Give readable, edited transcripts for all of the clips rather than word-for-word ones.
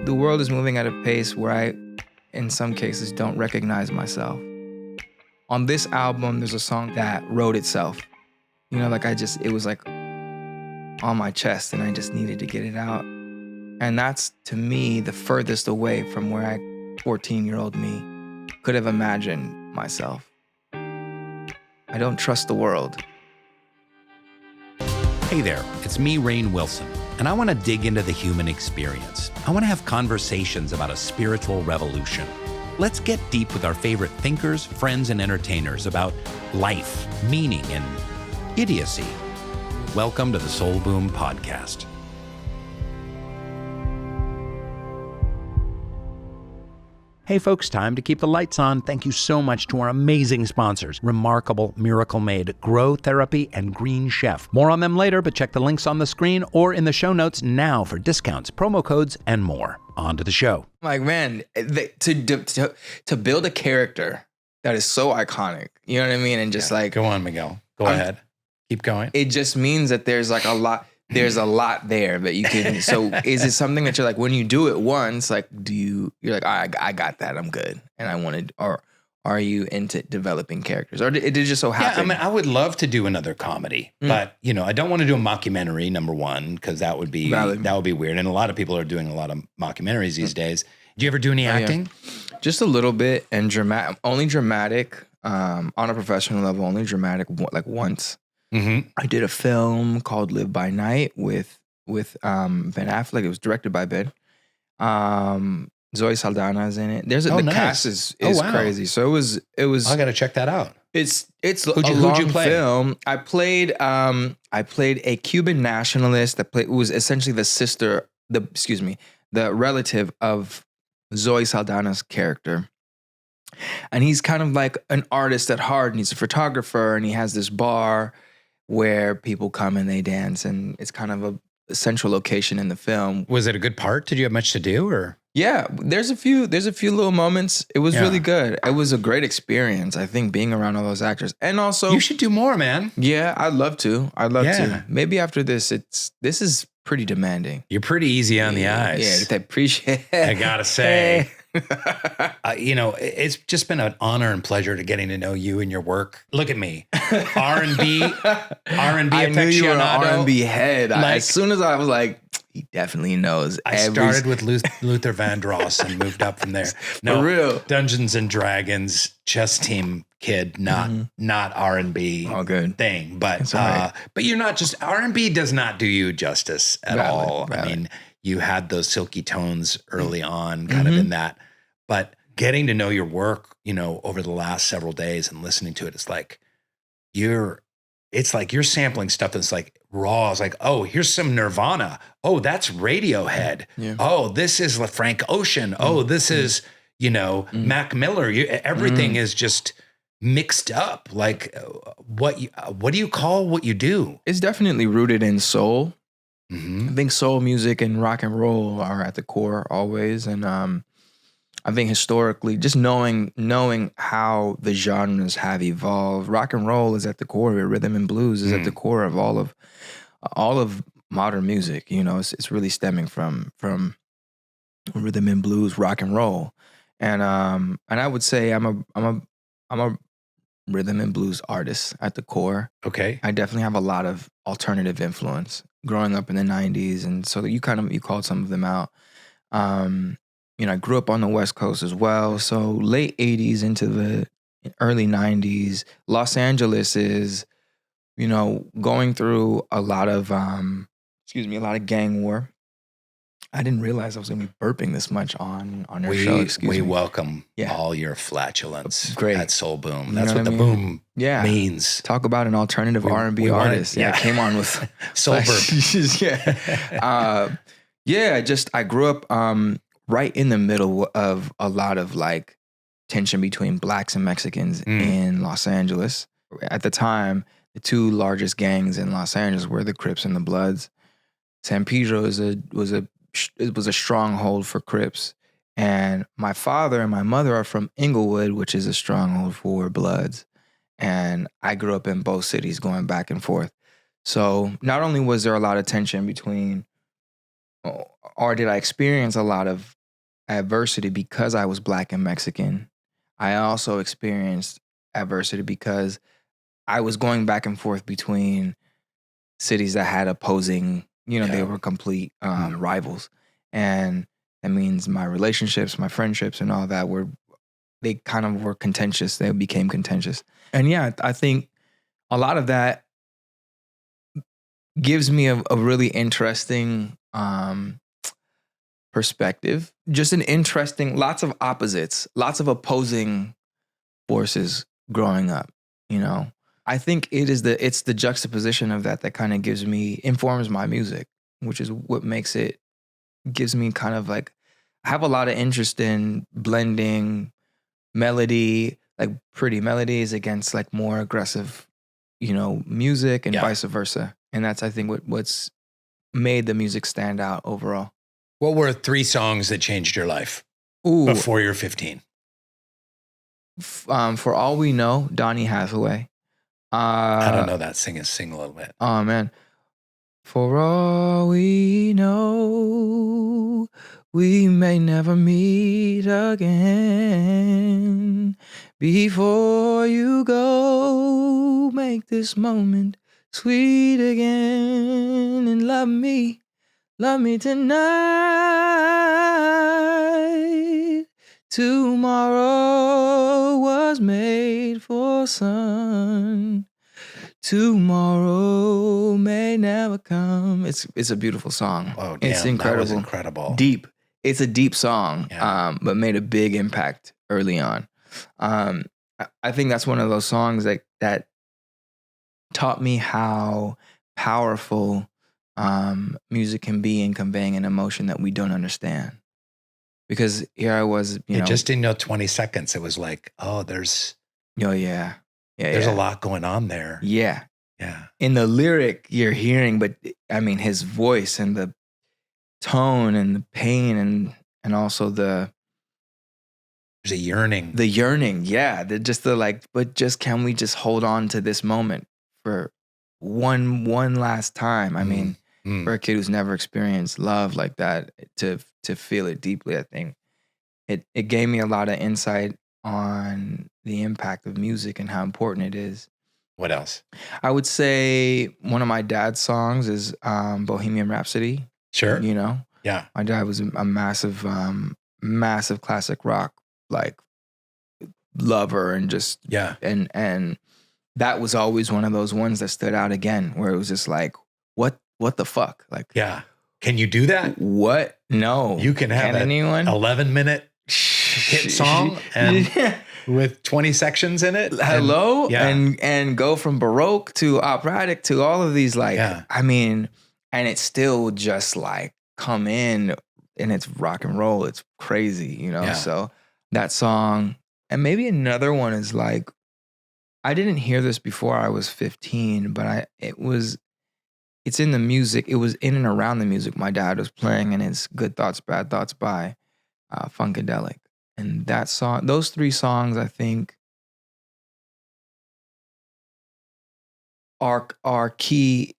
the world is moving at a pace where I, in some cases, don't recognize myself. On this album, there's a song that wrote itself. You know, like it was like on my chest and I just needed to get it out. And that's, to me, the furthest away from where 14-year-old me could have imagined myself. I don't trust the world. Hey there, it's me, Rainn Wilson, and I want to dig into the human experience. I want to have conversations about a spiritual revolution. Let's get deep with our favorite thinkers, friends, and entertainers about life, meaning, and idiocy. Welcome to the Soul Boom Podcast. Hey folks, time to keep the lights on. Thank you so much to our amazing sponsors, Remarkable, Miracle Made, Grow Therapy, and Green Chef. More on them later, but check the links on the screen or in the show notes now for discounts, promo codes, and more. On to the show. Like, man, to build a character that is so iconic, you know what I mean? And just Go on, Miguel. Go ahead. Keep going. It just means that there's like a lot. There's a lot there that you can. So is it something that you're like, when you do it once, like, you're like, I got that, I'm good, and I wanted, or are you into developing characters, or did it just so happen? Yeah, I mean, I would love to do another comedy, but I don't want to do a mockumentary. Number one, because that would be weird, and a lot of people are doing a lot of mockumentaries these days. Do you ever do any acting? Yeah. Just a little bit, and only dramatic, on a professional level, only dramatic, like once. Mm-hmm. I did a film called Live by Night with Ben Affleck. It was directed by Ben. Zoe Saldana's in it. The cast is crazy. So it was. I got to check that out. It's who'd you play? Film. I played a Cuban nationalist that was essentially the relative of Zoe Saldana's character. And he's kind of like an artist at heart, and he's a photographer, and he has this bar where people come and they dance, and it's kind of a central location in the film. Was it a good part? Did you have much to do, or? Yeah, there's a few little moments. It was really good. It was a great experience, I think, being around all those actors. And also, you should do more, man. Yeah, I'd love to. To. Maybe after this is pretty demanding. You're pretty easy on the eyes. Yeah, I appreciate it. I gotta say. It's just been an honor and pleasure to getting to know you and your work. Look at me, R&B I knew you were an R&B head. As soon as I was like, he definitely knows. I started with Luther Vandross and moved up from there. No, for real. Dungeons and Dragons chess team kid, not R&B thing. But but you're not just R&B does not do you justice at all. Valid. I mean, you had those silky tones early on, kind of in that. But getting to know your work, over the last several days and listening to it, it's like you're sampling stuff that's like raw. It's like, oh, here's some Nirvana. Oh, that's Radiohead. Yeah. Oh, this is Frank Ocean. Oh, this is, Mac Miller. Everything is just mixed up. Like, what do you call what you do? It's definitely rooted in soul. Mm-hmm. I think soul music and rock and roll are at the core always. And I think historically, just knowing how the genres have evolved, rock and roll is at the core of it. Rhythm and blues is at the core of all of modern music. It's really stemming from rhythm and blues, rock and roll. And I would say I'm a rhythm and blues artist at the core. Okay. I definitely have a lot of alternative influence growing up in the 90s. And so you called some of them out. I grew up on the West Coast as well. So late 80s into the early 90s, Los Angeles is, going through a lot of gang war. I didn't realize I was going to be burping this much on your show. We welcome all your flatulence at Soul Boom. That's what the boom means. Talk about an alternative R&B artist. Came on with Soul Burp. I grew up right in the middle of a lot of like tension between blacks and Mexicans in Los Angeles. At the time, the two largest gangs in Los Angeles were the Crips and the Bloods. San Pedro was a stronghold for Crips. And my father and my mother are from Inglewood, which is a stronghold for Bloods. And I grew up in both cities going back and forth. So not only was there a lot of tension between or did I experience a lot of adversity because I was Black and Mexican? I also experienced adversity because I was going back and forth between cities that had opposing, they were complete rivals. And that means my relationships, my friendships, and all that they kind of were contentious. They became contentious. And yeah, I think a lot of that gives me a really interesting perspective. Just an interesting, lots of opposites, lots of opposing forces growing up, I think it's the juxtaposition of that kind of informs my music, which is what gives me kind of like, I have a lot of interest in blending melody, like pretty melodies against like more aggressive, music and vice versa. And that's, I think, what's made the music stand out overall. What were 3 songs that changed your life before you're 15? For All We Know, Donny Hathaway. I don't know that. Sing a little bit. Oh man. For all we know, we may never meet again. Before you go, make this moment sweet again. And love me tonight. Tomorrow was made for sun. Tomorrow may never come. It's a beautiful song. Oh, damn, it's incredible. That was incredible. Deep. It's a deep song, but made a big impact early on. I think that's one of those songs that taught me how powerful music can be in conveying an emotion that we don't understand. Because here I was, just in 20 seconds, it was like, oh, there's a lot going on there. Yeah. Yeah. In the lyric you're hearing, but I mean his voice and the tone and the pain and also there's a yearning. The yearning, yeah. But can we just hold on to this moment for one last time? I mean, for a kid who's never experienced love like that, to feel it deeply, I think it gave me a lot of insight on the impact of music and how important it is. What else? I would say one of my dad's songs is Bohemian Rhapsody. Sure. Yeah. My dad was a massive, massive classic rock like lover and just and that was always one of those ones that stood out again, where it was just like, what the fuck? Like, yeah. Can you do that? What? No. You can have an 11-minute hit song and with 20 sections in it. Hello? And go from Baroque to operatic to all of these, like, I mean, and it's still just like come in and it's rock and roll. It's crazy, So that song, and maybe another one is like, I didn't hear this before I was 15, but it's in the music. It was in and around the music my dad was playing, and it's Good Thoughts, Bad Thoughts by Funkadelic. And that song, those 3 songs, I think are key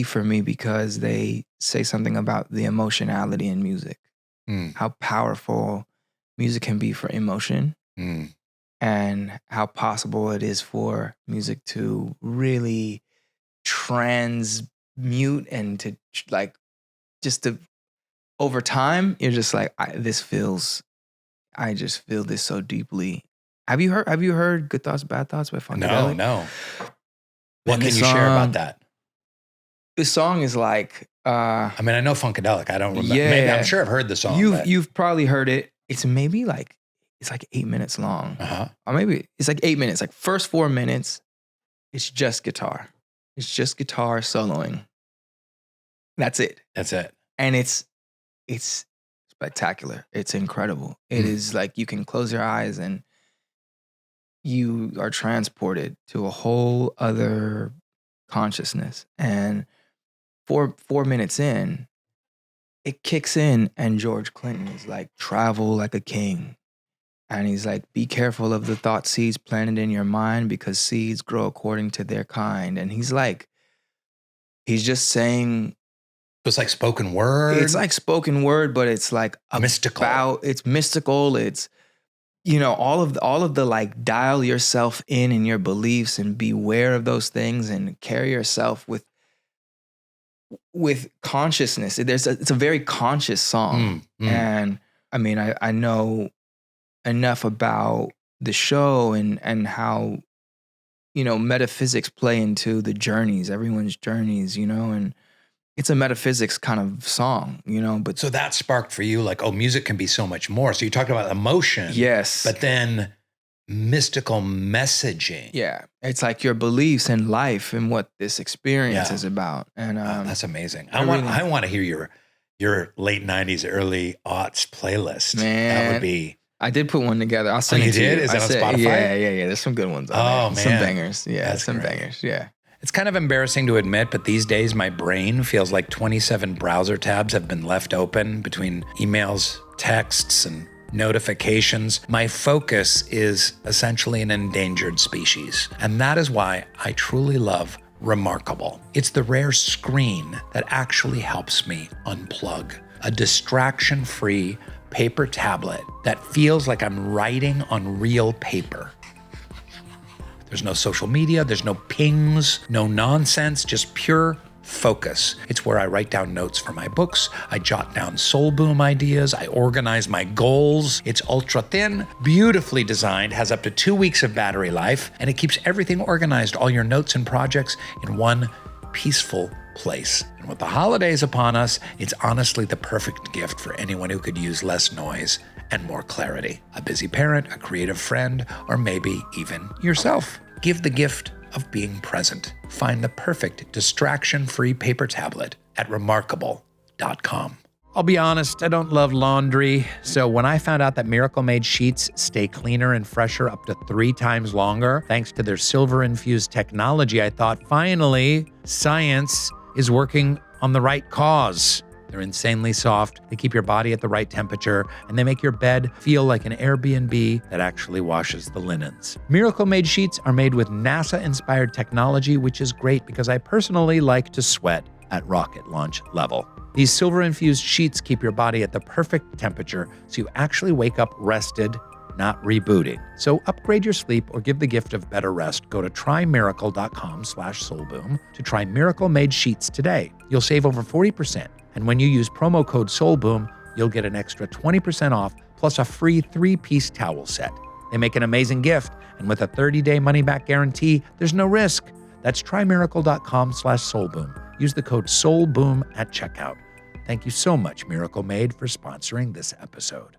for me because they say something about the emotionality in music, how powerful music can be for emotion, and how possible it is for music to really transmute and to like just to over time you're just like I just feel this so deeply. Have you heard Good Thoughts Bad Thoughts by Funkadelic? No. What can you share about that? This song is like I mean, I know Funkadelic. I don't remember. Yeah, maybe I'm sure I've heard the song. You've probably heard it. It's maybe like it's like 8 minutes long. Or maybe it's like 8 minutes. Like first 4 minutes, it's just guitar. It's just guitar soloing. That's it. And it's spectacular. It's incredible. It is like you can close your eyes and you are transported to a whole other consciousness. And 4 minutes in, it kicks in and George Clinton is like, travel like a king. And he's like, be careful of the thought seeds planted in your mind because seeds grow according to their kind. And he's just saying It's like spoken word. It's like spoken word, but it's like mystical. It's mystical. It's, all of the like dial yourself in your beliefs and beware of those things and carry yourself with consciousness. It's a very conscious song. And I mean, I know enough about the show and how, metaphysics play into the journeys, everyone's journeys, and it's a metaphysics kind of song, but. So that sparked for you like, music can be so much more. So you talked about emotion. Yes. But then mystical messaging. Yeah. It's like your beliefs in life and what this experience is about. And that's amazing. I want to hear your late 90s, early aughts playlist. Man. That would be. I did put one together. I'll send it to you. Is that on Spotify? Yeah. There's some good ones on there. Man. Some bangers. Yeah, that's some great. bangers. Yeah. It's kind of embarrassing to admit, but these days my brain feels like 27 browser tabs have been left open between emails, texts, and notifications. My focus is essentially an endangered species. And that is why I truly love Remarkable. It's the rare screen that actually helps me unplug. A distraction-free paper tablet that feels like I'm writing on real paper. There's no social media, there's no pings, no nonsense, just pure focus. It's where I write down notes for my books, I jot down soul boom ideas, I organize my goals. It's ultra thin, beautifully designed, has up to 2 weeks of battery life, and it keeps everything organized, all your notes and projects in one peaceful place. And with the holidays upon us, it's honestly the perfect gift for anyone who could use less noise and more clarity. A busy parent, a creative friend, or maybe even yourself. Give the gift of being present. Find the perfect distraction-free paper tablet at remarkable.com. I'll be honest, I don't love laundry. So when I found out that Miracle Made sheets stay cleaner and fresher up to 3 times longer, thanks to their silver-infused technology, I thought, finally, science is working on the right cause. They're insanely soft, they keep your body at the right temperature, and they make your bed feel like an Airbnb that actually washes the linens. Miracle Made sheets are made with NASA-inspired technology, which is great because I personally like to sweat at rocket launch level. These silver-infused sheets keep your body at the perfect temperature so you actually wake up rested, not rebooting. So upgrade your sleep or give the gift of better rest. Go to trymiracle.com/soulboom to try Miracle Made sheets today. You'll save over 40%. And when you use promo code SOULBOOM, you'll get an extra 20% off plus a free 3-piece towel set. They make an amazing gift, and with a 30-day money-back guarantee, there's no risk. That's trymiracle.com/soulboom. Use the code SOULBOOM at checkout. Thank you so much, Miracle Made, for sponsoring this episode.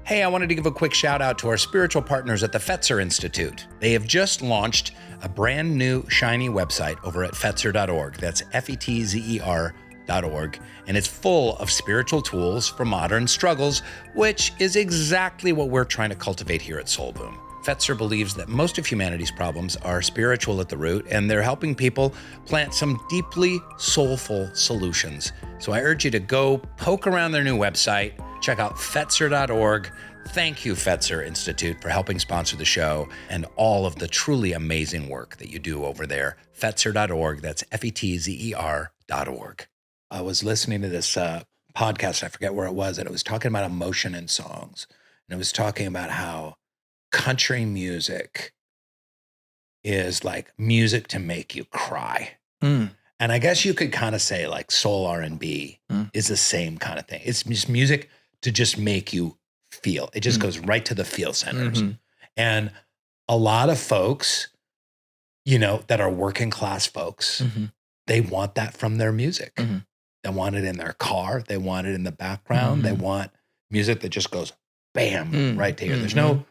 Hey, I wanted to give a quick shout out to our spiritual partners at the Fetzer Institute. They have just launched a brand new shiny website over at fetzer.org. That's FETZER.org. And it's full of spiritual tools for modern struggles, which is exactly what we're trying to cultivate here at Soul Boom. Fetzer believes that most of humanity's problems are spiritual at the root, and they're helping people plant some deeply soulful solutions. So I urge you to go poke around their new website, check out Fetzer.org. Thank you, Fetzer Institute, for helping sponsor the show and all of the truly amazing work that you do over there. Fetzer.org, that's FETZER.org. I was listening to this podcast, I forget where it was, and it was talking about emotion in songs. And it was talking about how country music is like music to make you cry. And I guess you could kind of say like soul R&B is the same kind of thing. It's just music to just make you feel. It just goes right to the feel centers. And a lot of folks, that are working class folks, they want that from their music. They want it in their car. They want it in the background. They want music that just goes bam right there. There's no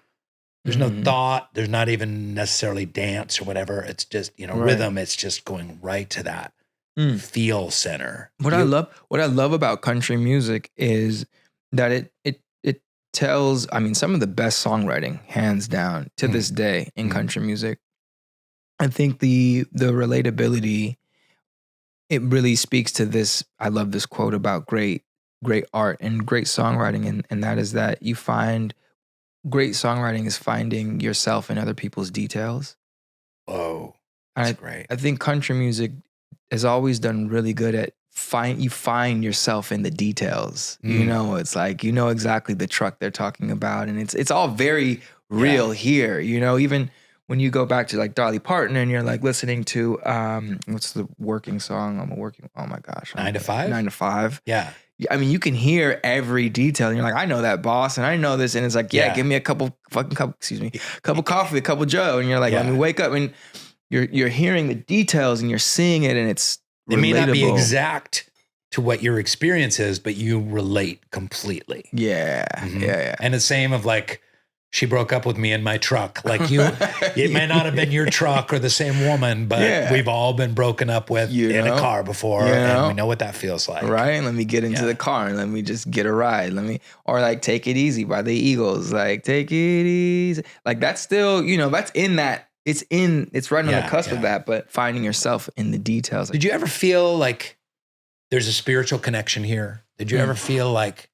thought. There's not even necessarily dance or whatever. It's just, rhythm. It's just going right to that feel center. What I love about country music is that it tells, some of the best songwriting, hands down, to this day in country music. I think the relatability, it really speaks to this. I love this quote about great art and great songwriting, and that is that you find great songwriting is finding yourself in other people's details. Oh, that's great. I think country music has always done really good at find yourself in the details. It's like, exactly the truck they're talking about. And it's all very real here, even when you go back to like Dolly Parton and you're like listening to, what's the working song? Oh my gosh. 9 to 5? 9 to 5. Yeah. I mean, you can hear every detail. And you're like, I know that, boss, and I know this. And it's like, give me a couple coffee, a couple Joe. And you're like, let me wake up. And you're hearing the details and you're seeing it, and it's It may not be exact to what your experience is, but you relate completely. Yeah. Yeah. And the same of like, she broke up with me in my truck. Like it may not have been your truck or the same woman, but we've all been broken up with in a car before, and we know what that feels like. Right? Let me get into the car and let me just get a ride. Or like Take It Easy by the Eagles. Like, take it easy. Like, that's still, that's in that. It's right on the cusp of that, but finding yourself in the details. Did you ever feel like there's a spiritual connection here? Did you ever feel like,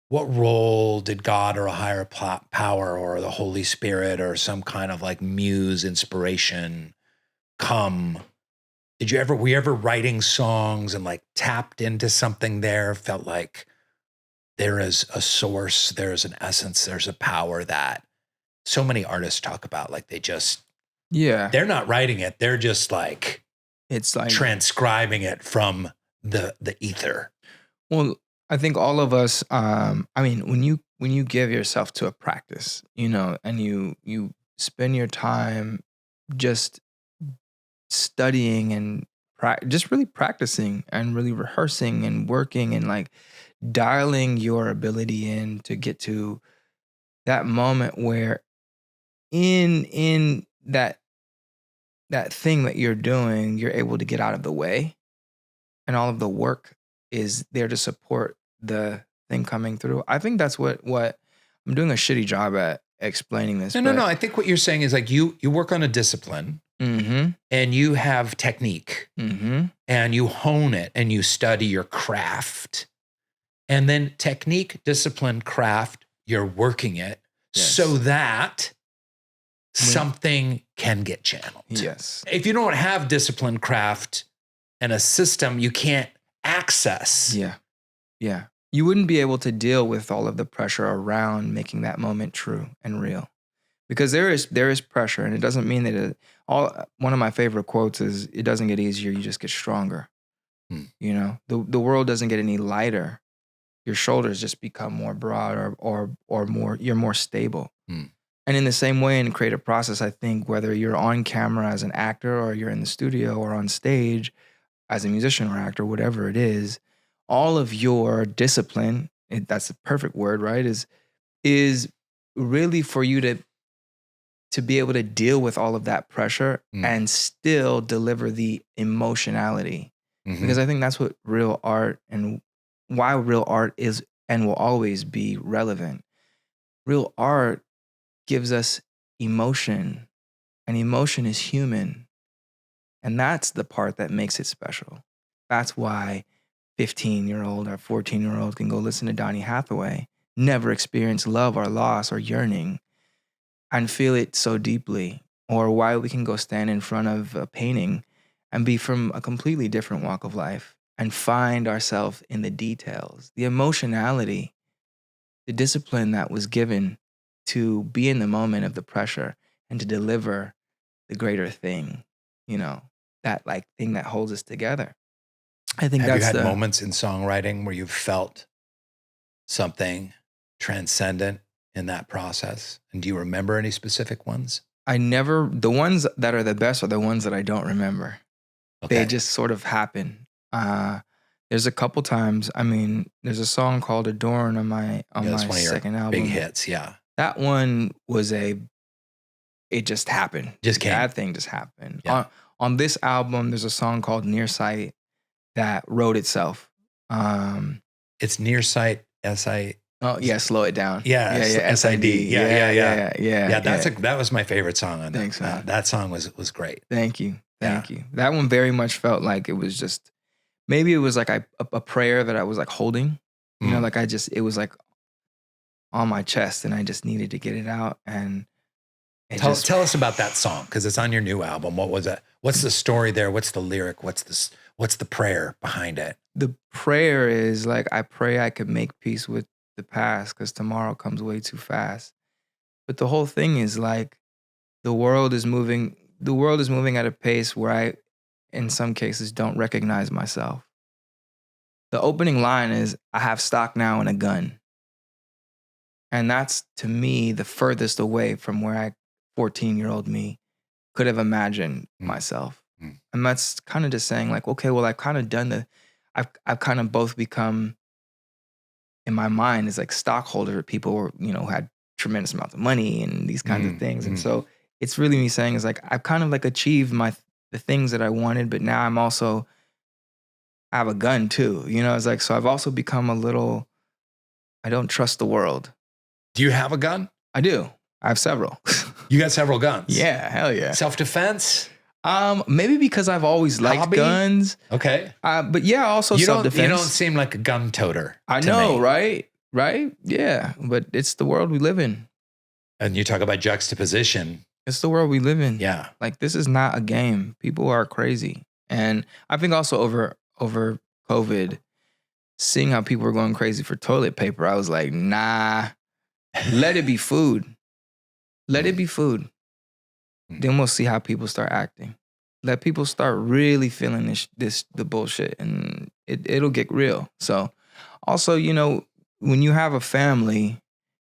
what role did God or a higher power or the Holy Spirit or some kind of like muse inspiration come? Were you ever writing songs and like tapped into something there, felt like there is a source, there's an essence, there's a power that so many artists talk about? Like they're not writing it. They're just like, it's like transcribing it from the ether. Well, I think all of us, when you give yourself to a practice, and you spend your time just studying and just really practicing and really rehearsing and working and like dialing your ability in to get to that moment where in that thing that you're doing, you're able to get out of the way, and all of the work is there to support the thing coming through. I think that's what I'm doing a shitty job at explaining this. No. I think what you're saying is like you work on a discipline, and you have technique, and you hone it, and you study your craft, and then technique, discipline, craft, you're working it so that something can get channeled. Yes. If you don't have discipline, craft, and a system, you can't access. Yeah. You wouldn't be able to deal with all of the pressure around making that moment true and real, because there is pressure, and it doesn't mean that one of my favorite quotes is, it doesn't get easier, you just get stronger. The world doesn't get any lighter. Your shoulders just become more broad or more, you're more stable. And in the same way, in creative process, I think whether you're on camera as an actor or you're in the studio or on stage as a musician or actor, whatever it is, all of your discipline, that's the perfect word, right, is really for you to be able to deal with all of that pressure and still deliver the emotionality. Because I think that's what real art, and why real art is and will always be relevant. Real art gives us emotion, and emotion is human. And that's the part that makes it special. That's why 15-year-old or 14-year-old can go listen to Donny Hathaway, never experience love or loss or yearning, and feel it so deeply. Or why we can go stand in front of a painting and be from a completely different walk of life and find ourselves in the details, the emotionality, the discipline that was given to be in the moment of the pressure and to deliver the greater thing, that like thing that holds us together. I think Have you had moments in songwriting where you've felt something transcendent in that process? And do you remember any specific ones? The ones that are the best are the ones that I don't remember. Okay. They just sort of happen. There's a couple times, there's a song called Adorn on my second album. Big hits, yeah. That one was it just happened. Just came. That thing just happened. Yeah. On this album, there's a song called Nearsight that wrote itself. It's Nearsight, S-I... Oh, yeah, slow it down. Yeah, S-I-D. Yeah, that was my favorite song on that. Thanks, man. That song was great. Thank you. That one very much felt like it was just, maybe it was like a prayer that I was like holding. It was like on my chest, and I just needed to get it out. And tell us about that song, because it's on your new album. What was that? What's the story there? What's the lyric? What's What's the prayer behind it? The prayer is like, I pray I could make peace with the past because tomorrow comes way too fast. But the whole thing is like, the world is moving at a pace where I, in some cases, don't recognize myself. The opening line is, I have stock now in a gun. And that's, to me, the furthest away from where 14-year-old me could have imagined myself. And that's kind of just saying like, okay, well, I've kind of done I've kind of both become, in my mind, is like stockholder people who had tremendous amounts of money and these kinds of things. And so it's really me saying is like, I've kind of like achieved the things that I wanted, but now I have a gun too. It's like, so I've also become a little, I don't trust the world. Do you have a gun? I do. I have several. You got several guns? Yeah, hell yeah. Self-defense? Maybe because I've always liked guns. Okay. But yeah, also self-defense. You don't seem like a gun toter. I know, me. Right? Right? Yeah. But it's the world we live in. And you talk about juxtaposition. It's the world we live in. Yeah. Like, this is not a game. People are crazy. And I think also over COVID, seeing how people were going crazy for toilet paper, I was like, nah, let it be food. Let it be food. Then we'll see how people start acting. Let people start really feeling the bullshit, and it'll get real. So also, when you have a family,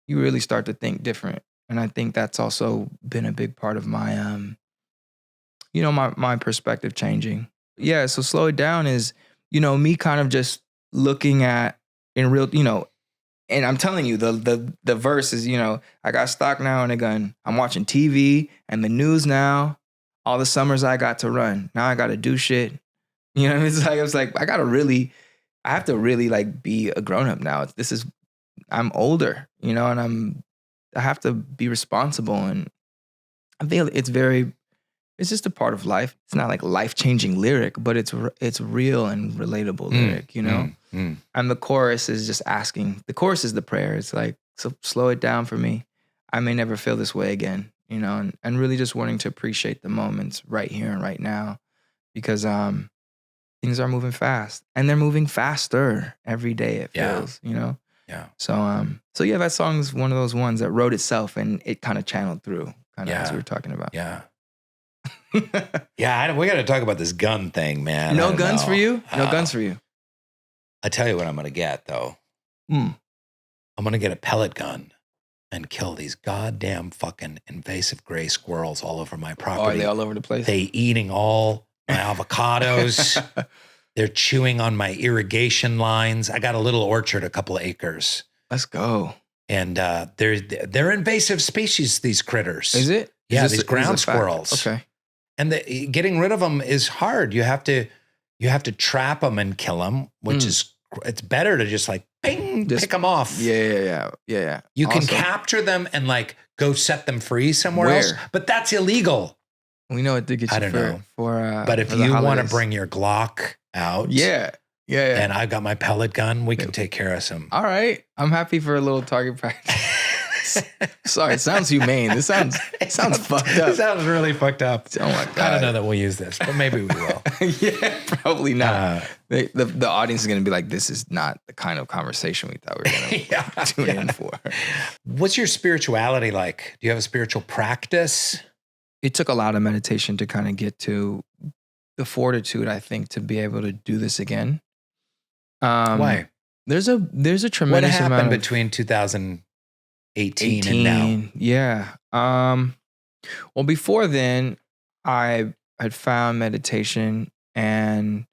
you really start to think different. And I think that's also been a big part of my, my perspective changing. Yeah, so slow it down is, me kind of just looking at in real, and I'm telling you, the verse is, I got stock now in a gun. I'm watching TV and the news now. All the summers I got to run. Now I got to do shit. It's like I have to really like be a grown up now. I'm older, and I have to be responsible. And I think it's just a part of life. It's not like life-changing lyric, but it's real and relatable lyric, And the chorus is just asking. The chorus is the prayer. It's like, so slow it down for me. I may never feel this way again, and really just wanting to appreciate the moments right here and right now, because things are moving fast, and they're moving faster every day. It feels, Yeah. So yeah, that song's one of those ones that wrote itself, and it kind of channeled through, as we were talking about. Yeah. Yeah, we got to talk about this gun thing, man. No guns for you? No guns for you. I tell you what I'm going to get, though. I'm going to get a pellet gun and kill these goddamn fucking invasive gray squirrels all over my property. Oh, are they all over the place? They eating all my avocados. They're chewing on my irrigation lines. I got a little orchard, a couple of acres. Let's go. And they're invasive species, these critters. Is it? Yeah, these ground squirrels. Okay. And getting rid of them is hard. You have to trap them and kill them, which is, it's better to just like, bing, pick them off. Yeah. You can capture them and like go set them free somewhere else, but that's illegal. We know it did get you. I don't know. But if you want to bring your Glock out. Yeah. And I've got my pellet gun, we can take care of some. All right. I'm happy for a little target practice. Sorry, it sounds humane. This sounds fucked up. It sounds really fucked up. Oh my God. I don't know that we'll use this, but maybe we will. Yeah, probably not. The audience is going to be like, this is not the kind of conversation we thought we were going to tune in for. What's your spirituality like? Do you have a spiritual practice? It took a lot of meditation to kind of get to the fortitude, I think, to be able to do this again. Why? There's a tremendous amount. What happened between 2018 and now? Yeah. Well, before then, I had found meditation, and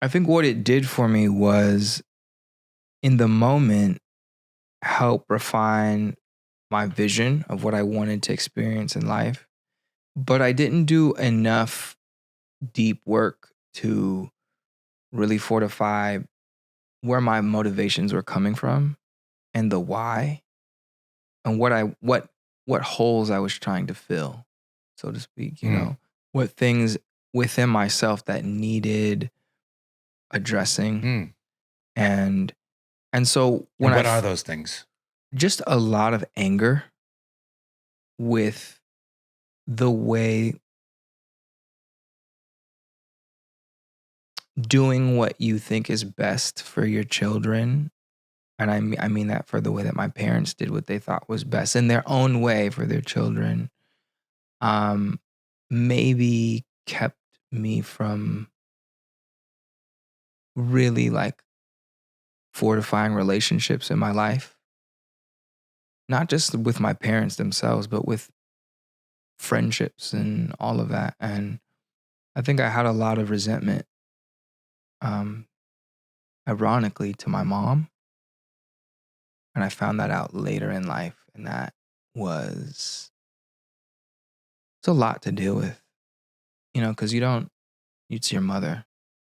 I think what it did for me was, in the moment, help refine my vision of what I wanted to experience in life. But I didn't do enough deep work to really fortify where my motivations were coming from and the why, and what holes I was trying to fill, so to speak, what things within myself that needed addressing. And so what are those things? Just a lot of anger with the way doing what you think is best for your children. And I mean that for the way that my parents did what they thought was best in their own way for their children, maybe kept me from really like fortifying relationships in my life. Not just with my parents themselves, but with friendships and all of that. And I think I had a lot of resentment, ironically, to my mom. And I found that out later in life. And that was, it's a lot to deal with, because it's your mother.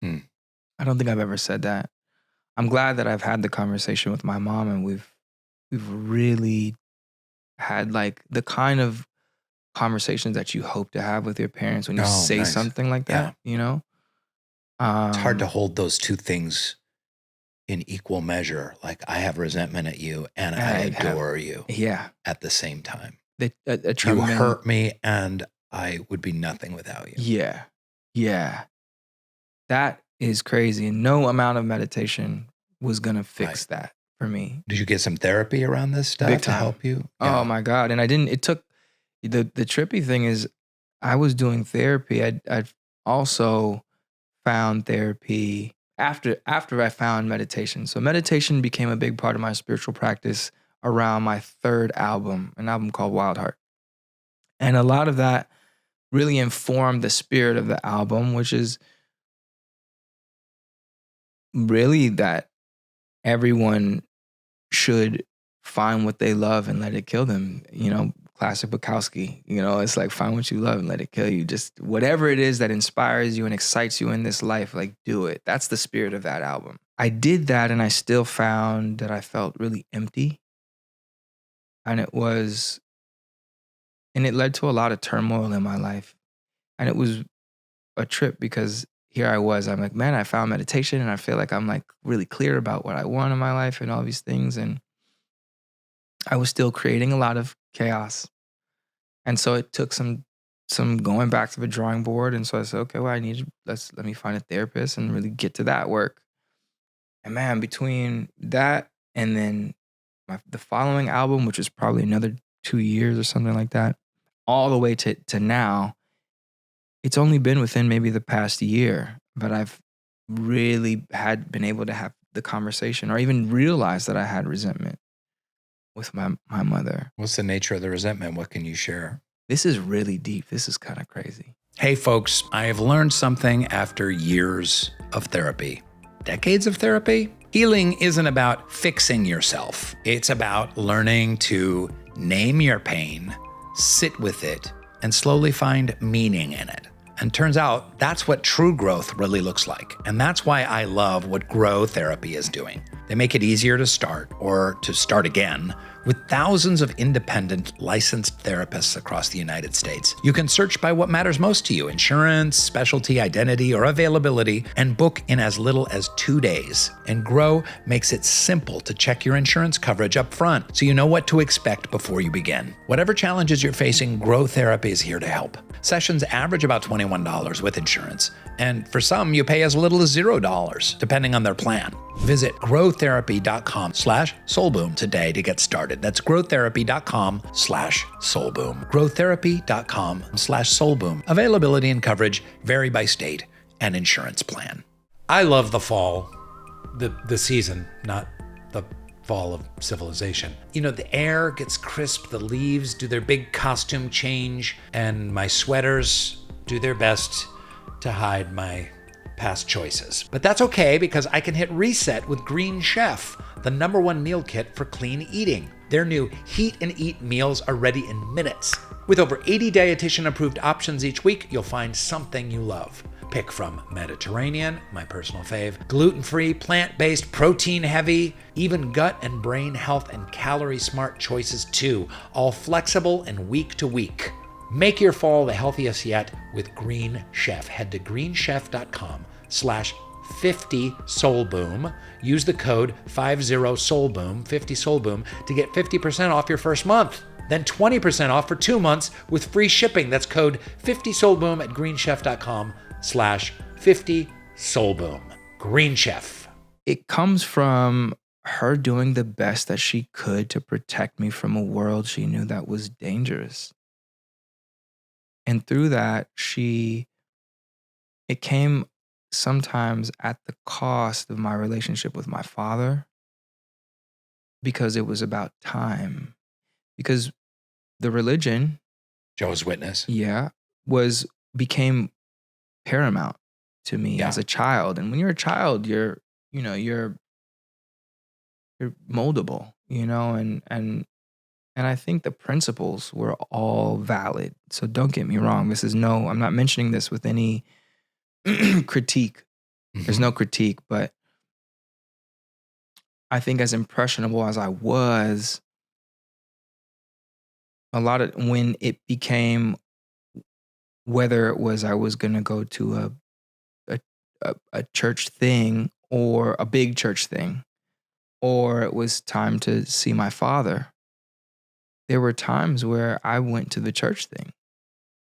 I don't think I've ever said that. I'm glad that I've had the conversation with my mom, and we've really had like the kind of conversations that you hope to have with your parents when you say something like that, It's hard to hold those two things in equal measure. Like, I have resentment at you and I adore you. Yeah. At the same time. You hurt me and I would be nothing without you. Yeah. Yeah. That is crazy. And no amount of meditation was going to fix that for me. Did you get some therapy around this stuff to help you? Yeah. Oh my God. And the trippy thing is I was doing therapy. I've also found therapy after I found meditation. So meditation became a big part of my spiritual practice around my third album, an album called Wild Heart. And a lot of that really informed the spirit of the album, which is really that everyone should find what they love and let it kill them. Classic Bukowski, it's like, find what you love and let it kill you. Just whatever it is that inspires you and excites you in this life, like, do it. That's the spirit of that album. I did that, and I still found that I felt really empty. And it led to a lot of turmoil in my life. And it was a trip because here I was, I'm like, man, I found meditation and I feel like I'm like really clear about what I want in my life and all these things. And I was still creating a lot of chaos. And so it took some going back to the drawing board. And so I said, okay, well, let me find a therapist and really get to that work. And man, between that and then the following album, which was probably another 2 years or something like that, all the way to now, it's only been within maybe the past year, but I've really been able to have the conversation or even realize that I had resentment with my mother. What's the nature of the resentment? What can you share? This is really deep. This is kind of crazy. Hey folks, I have learned something after years of therapy. Decades of therapy? Healing isn't about fixing yourself. It's about learning to name your pain, sit with it, and slowly find meaning in it. And turns out that's what true growth really looks like. And that's why I love what Grow Therapy is doing. They make it easier to start or to start again with thousands of independent licensed therapists across the United States. You can search by what matters most to you: insurance, specialty, identity, or availability, and book in as little as 2 days. And Grow makes it simple to check your insurance coverage up front so you know what to expect before you begin. Whatever challenges you're facing, Grow Therapy is here to help. Sessions average about $21 with insurance, and for some, you pay as little as $0, depending on their plan. Visit growtherapy.com/soulboom today to get started. That's growtherapy.com/soulboom. growtherapy.com/soulboom. Availability and coverage vary by state and insurance plan. I love the fall, the season, not the fall of civilization. The air gets crisp, the leaves do their big costume change, and my sweaters do their best to hide my past choices. But that's okay, because I can hit reset with Green Chef, the #1 meal kit for clean eating. Their new Heat and Eat meals are ready in minutes. With over 80 dietitian-approved options each week, you'll find something you love. Pick from Mediterranean, my personal fave, gluten-free, plant-based, protein-heavy, even gut and brain health and calorie-smart choices too, all flexible and week to week. Make your fall the healthiest yet with Green Chef. Head to greenchef.com/50soulboom. Use the code 50soulboom, 50soulboom, to get 50% off your first month. Then 20% off for 2 months with free shipping. That's code 50soulboom at greenchef.com/50 Soul Boom, Green Chef. It comes from her doing the best that she could to protect me from a world she knew that was dangerous. And through that, it came sometimes at the cost of my relationship with my father, because it was about time. Because the religion, Jehovah's Witness, became paramount to me as a child. And when you're a child, you're moldable, and I think the principles were all valid. So don't get me wrong. I'm not mentioning this with any critique. There's no critique, but I think as impressionable as I was, when it became, whether it was I was going to go to a church thing, or a big church thing, or it was time to see my father, there were times where I went to the church thing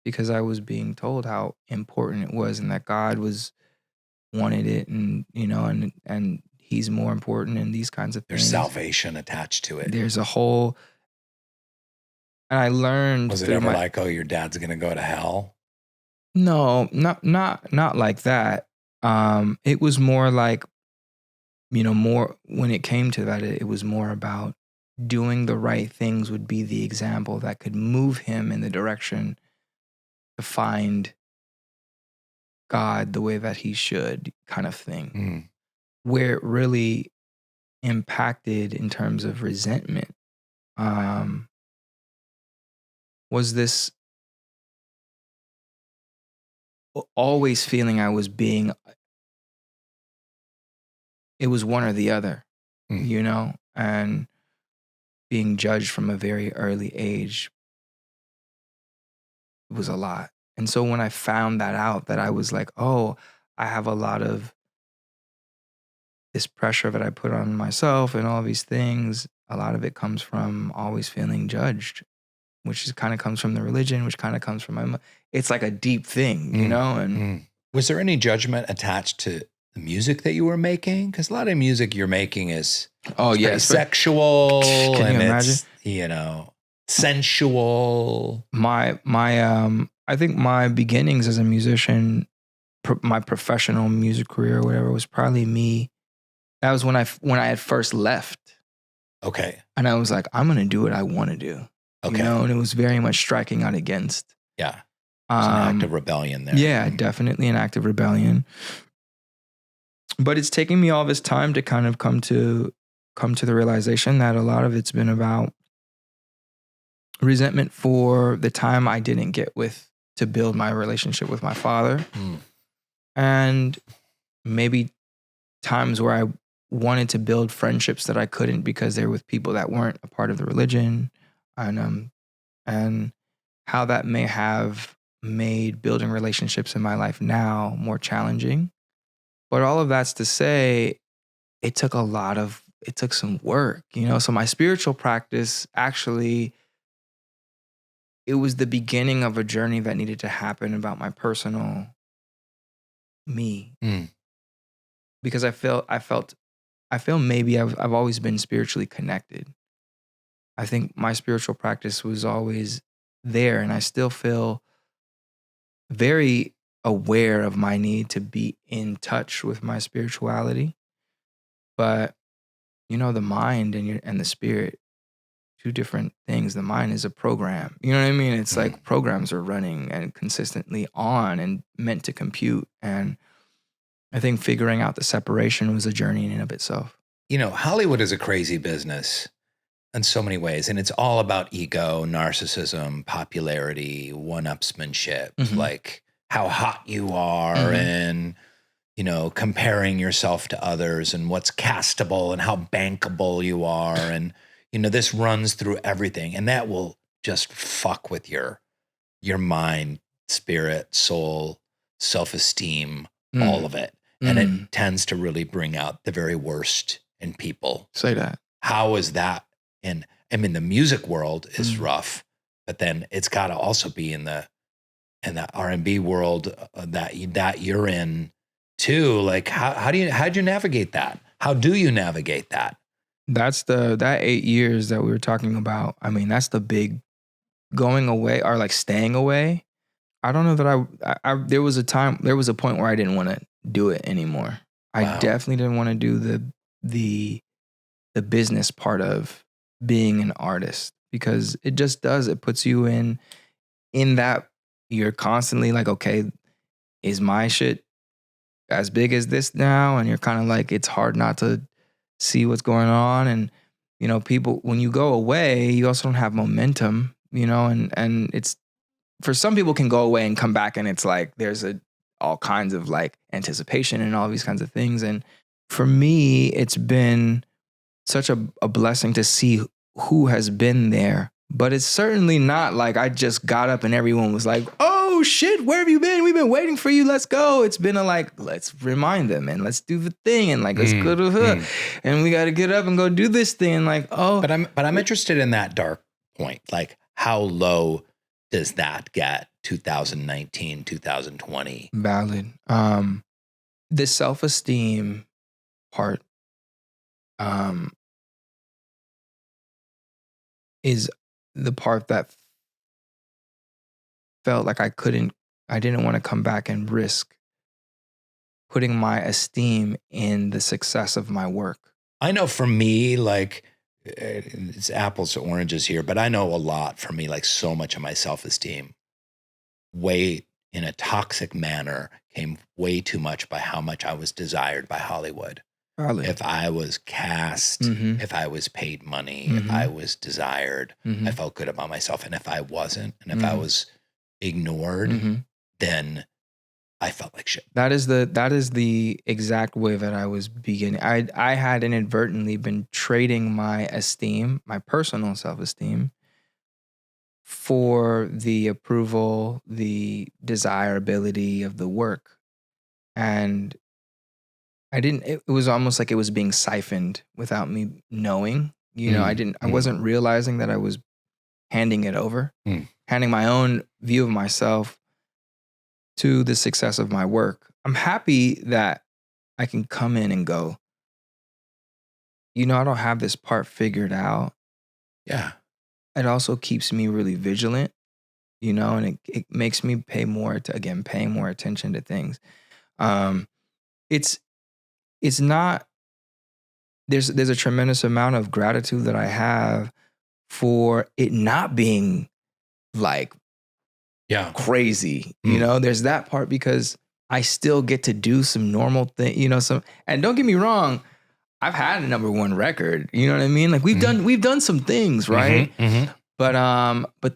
because I was being told how important it was, and that God wanted it, and and he's more important, and these kinds of things. There's salvation attached to it. There's a whole, and I learned. Was it ever like, oh, your dad's gonna go to hell? No, not like that. It was more like, more when it came to that, it was more about doing the right things would be the example that could move him in the direction to find God the way that he should, kind of thing. Where it really impacted in terms of resentment was this always feeling it was one or the other, and being judged from a very early age was a lot. And so when I found that out, that I was like, oh, I have a lot of this pressure that I put on myself and all these things, a lot of it comes from always feeling judged, which kind of comes from the religion, which kind of comes from it's like a deep thing, And was there any judgment attached to the music that you were making? Because a lot of music you're making is sexual. Can you imagine? It's, sensual. I think my beginnings as a musician, my professional music career or whatever, was probably me. That was when I had first left. Okay. And I was like, I'm going to do what I want to do. Okay. And it was very much striking out against. Yeah. There's an act of rebellion there. Yeah, definitely an act of rebellion. But it's taken me all this time to kind of come to the realization that a lot of it's been about resentment for the time I didn't get to build my relationship with my father. And maybe times where I wanted to build friendships that I couldn't because they were with people that weren't a part of the religion, and how that may have made building relationships in my life now more challenging. But all of that's to say, it took some work, So my spiritual practice, actually, it was the beginning of a journey that needed to happen about my personal me. Because I feel maybe I've always been spiritually connected. I think my spiritual practice was always there, and I still feel very aware of my need to be in touch with my spirituality. But the mind and the spirit, two different things. The mind is a program. You know what I mean? It's like programs are running and consistently on and meant to compute. And I think figuring out the separation was a journey in and of itself. Hollywood is a crazy business in so many ways. And it's all about ego, narcissism, popularity, one-upsmanship, like how hot you are and, comparing yourself to others and what's castable and how bankable you are. And, this runs through everything, and that will just fuck with your mind, spirit, soul, self-esteem, all of it. And it tends to really bring out the very worst in people. Say that. How is that the music world is rough, but then it's got to also be in the R&B world that you're in too. Like how'd you navigate that? How do you navigate that? That's that 8 years that we were talking about. I mean, that's the big going away or like staying away. I don't know that I there was a point where I didn't want to do it anymore. I definitely didn't want to do the business part of being an artist, because it just does. It puts you in that you're constantly like, okay, is my shit as big as this now? And you're kind of like, it's hard not to see what's going on. And, you know, people, when you go away, you also don't have momentum, you know, and it's, for some people can go away and come back and it's like, there's all kinds of like anticipation and all these kinds of things. And for me, it's been such a blessing to see who has been there. But it's certainly not like I just got up and everyone was like, oh shit, where have you been? We've been waiting for you. Let's go. It's been let's remind them and let's do the thing and like, let's go to the and we got to get up and go do this thing. And like, oh. But I'm interested in that dark point. Like, how low does that get? 2019, 2020. Valid. The self-esteem part is the part that felt like I didn't want to come back and risk putting my esteem in the success of my work. I know for me, like, it's apples to oranges here, but I know a lot for me, like so much of my self-esteem way in a toxic manner came way too much by how much I was desired by Hollywood. Probably. If I was cast, if I was paid money, if I was desired, I felt good about myself. And if I wasn't, and if I was ignored, then I felt like shit. That is the exact way that I was beginning. I had inadvertently been trading my esteem, my personal self-esteem, for the approval, the desirability of the work. And it was almost like it was being siphoned without me knowing, you know, I wasn't realizing that I was handing it over, handing my own view of myself to the success of my work. I'm happy that I can come in and go, you know, I don't have this part figured out. Yeah. It also keeps me really vigilant, you know, and it makes me paying more attention to things. It's not, there's a tremendous amount of gratitude that I have for it not being like crazy, you know, there's that part, because I still get to do some normal thing, you know, and don't get me wrong, I've had a #1 record, you know what I mean? Like we've done some things, right? But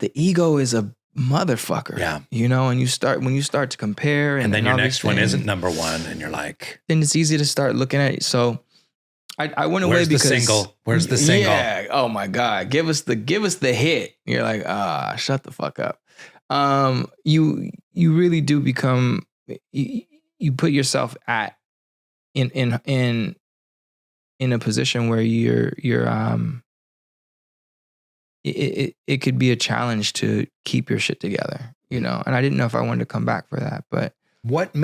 the ego is a motherfucker, you know, and when you start to compare and then your next one isn't #1 and you're like, then it's easy to start looking at it. So I went away because Where's the single? Yeah. Oh my God. Give us the hit. You're like, shut the fuck up. You really do become, you put yourself in a position where it could be a challenge to keep your shit together, you know? And I didn't know if I wanted to come back for that, but. What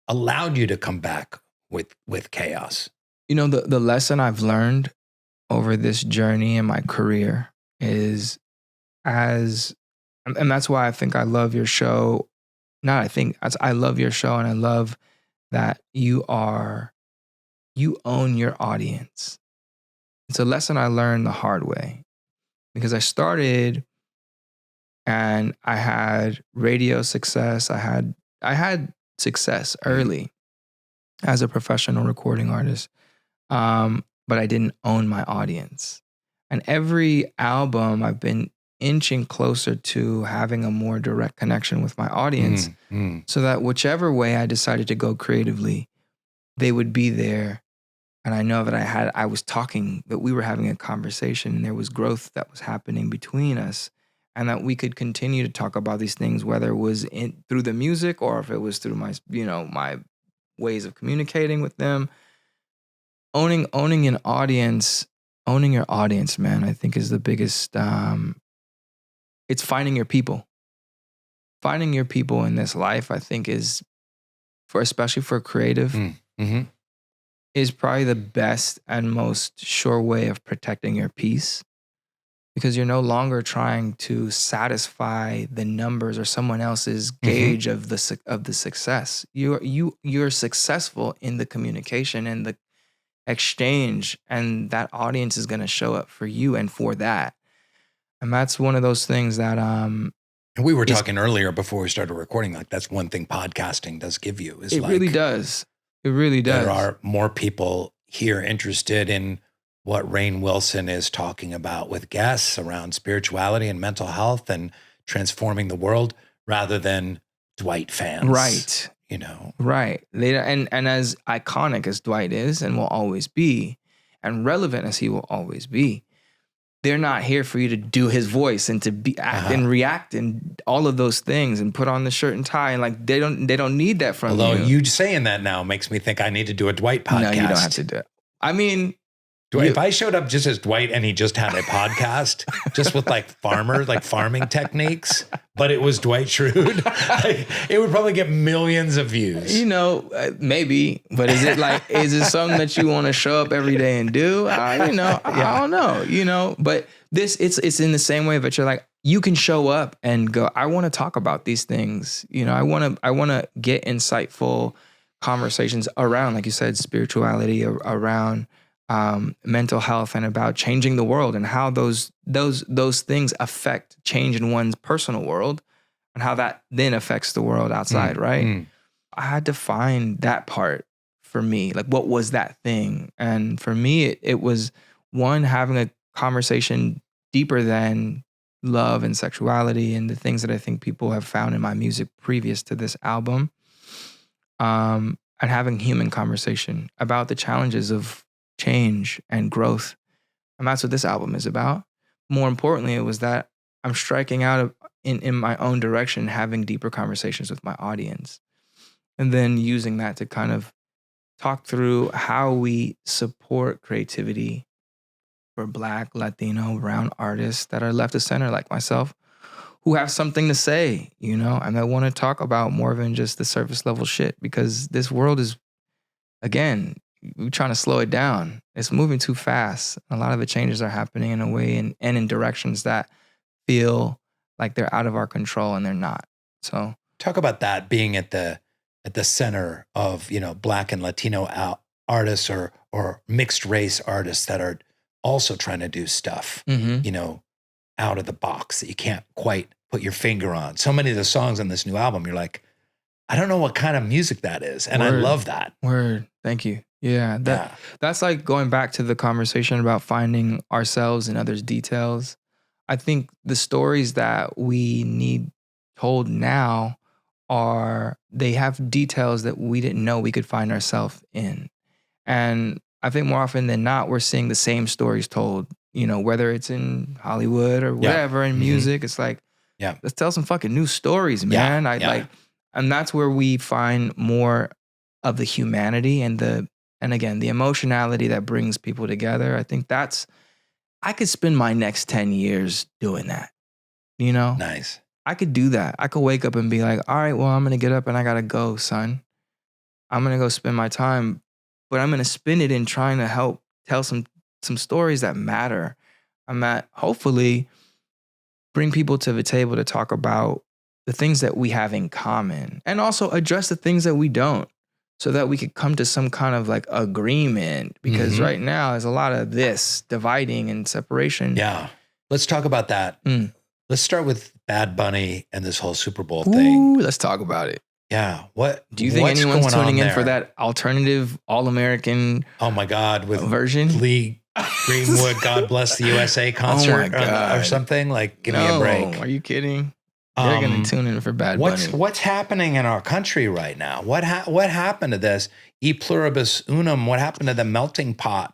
allowed you to come back with chaos? You know, the lesson I've learned over this journey in my career is and that's why I think I love your show. I love your show, and I love that you own your audience. It's a lesson I learned the hard way, because I started and I had radio success. I had success early as a professional recording artist. But I didn't own my audience. And every album I've been inching closer to having a more direct connection with my audience, so that whichever way I decided to go creatively, they would be there. And I know that that we were having a conversation, and there was growth that was happening between us, and that we could continue to talk about these things, whether it was through the music or if it was through my ways of communicating with them. Owning your audience, man, I think is the biggest, it's finding your people. Finding your people in this life, I think, is especially for creative, is probably the best and most sure way of protecting your peace, because you're no longer trying to satisfy the numbers or someone else's gauge of the success. You're successful in the communication and the exchange, and that audience is going to show up for you and for that. And that's one of those things that and we were talking earlier before we started recording, like that's one thing podcasting does give you. Is it like, really does. It really does. There are more people here interested in what Rainn Wilson is talking about with guests around spirituality and mental health and transforming the world, rather than Dwight fans. Right. You know. Right. And as iconic as Dwight is and will always be, and relevant as he will always be, they're not here for you to do his voice and to be act and react and all of those things and put on the shirt and tie, and like they don't need that from you. Although you saying that now makes me think I need to do a Dwight podcast. No, you don't have to do it. I mean, if I showed up just as Dwight and he just had a podcast, just with like farming techniques, but it was Dwight Schrute, like, it would probably get millions of views. You know, maybe, but is it something that you want to show up every day and do? I don't know, you know, but it's in the same way that you're like, you can show up and go, I want to talk about these things. You know, I want to get insightful conversations around, like you said, spirituality, around mental health, and about changing the world and how those things affect change in one's personal world and how that then affects the world outside, right? I had to find that part for me. Like, what was that thing? And for me, it was one, having a conversation deeper than love and sexuality and the things that I think people have found in my music previous to this album, and having human conversation about the challenges of change and growth. And that's what this album is about. More importantly, it was that I'm striking out in my own direction, having deeper conversations with my audience, and then using that to kind of talk through how we support creativity for Black, Latino, brown artists that are left of center like myself, who have something to say, you know, and that want to talk about more than just the surface level shit, because this world is, again, we're trying to slow it down. It's moving too fast. A lot of the changes are happening in a way and in directions that feel like they're out of our control, and they're not. So talk about that being at the center of, you know, Black and Latino artists or mixed race artists that are also trying to do stuff, you know, out of the box that you can't quite put your finger on. So many of the songs on this new album, you're like, I don't know what kind of music that is. And I love that. Word. Thank you. Yeah. That's like going back to the conversation about finding ourselves in others' details. I think the stories that we need told now they have details that we didn't know we could find ourselves in. And I think more often than not, we're seeing the same stories told, you know, whether it's in Hollywood or whatever, in music. It's like, let's tell some fucking new stories, man. And that's where we find more of the humanity and again, the emotionality that brings people together. I think I could spend my next 10 years doing that, you know? Nice. I could do that. I could wake up and be like, all right, well, I'm going to get up and I got to go, son. I'm going to go spend my time, but I'm going to spend it in trying to help tell some stories that matter. I'm at, hopefully, bring people to the table to talk about the things that we have in common, and also address the things that we don't, so that we could come to some kind of like agreement, because right now there's a lot of this dividing and separation. Yeah. Let's talk about that. Let's start with Bad Bunny and this whole Super Bowl thing. Ooh, let's talk about it. Yeah. What do you think anyone's tuning in for that alternative all-American oh my God, with version? Lee Greenwood, God Bless the USA concert or something? Like, give me a break. Are you kidding? They're going to tune in for Bad Bunny. What's happening in our country right now? What happened to this? E pluribus unum. What happened to the melting pot?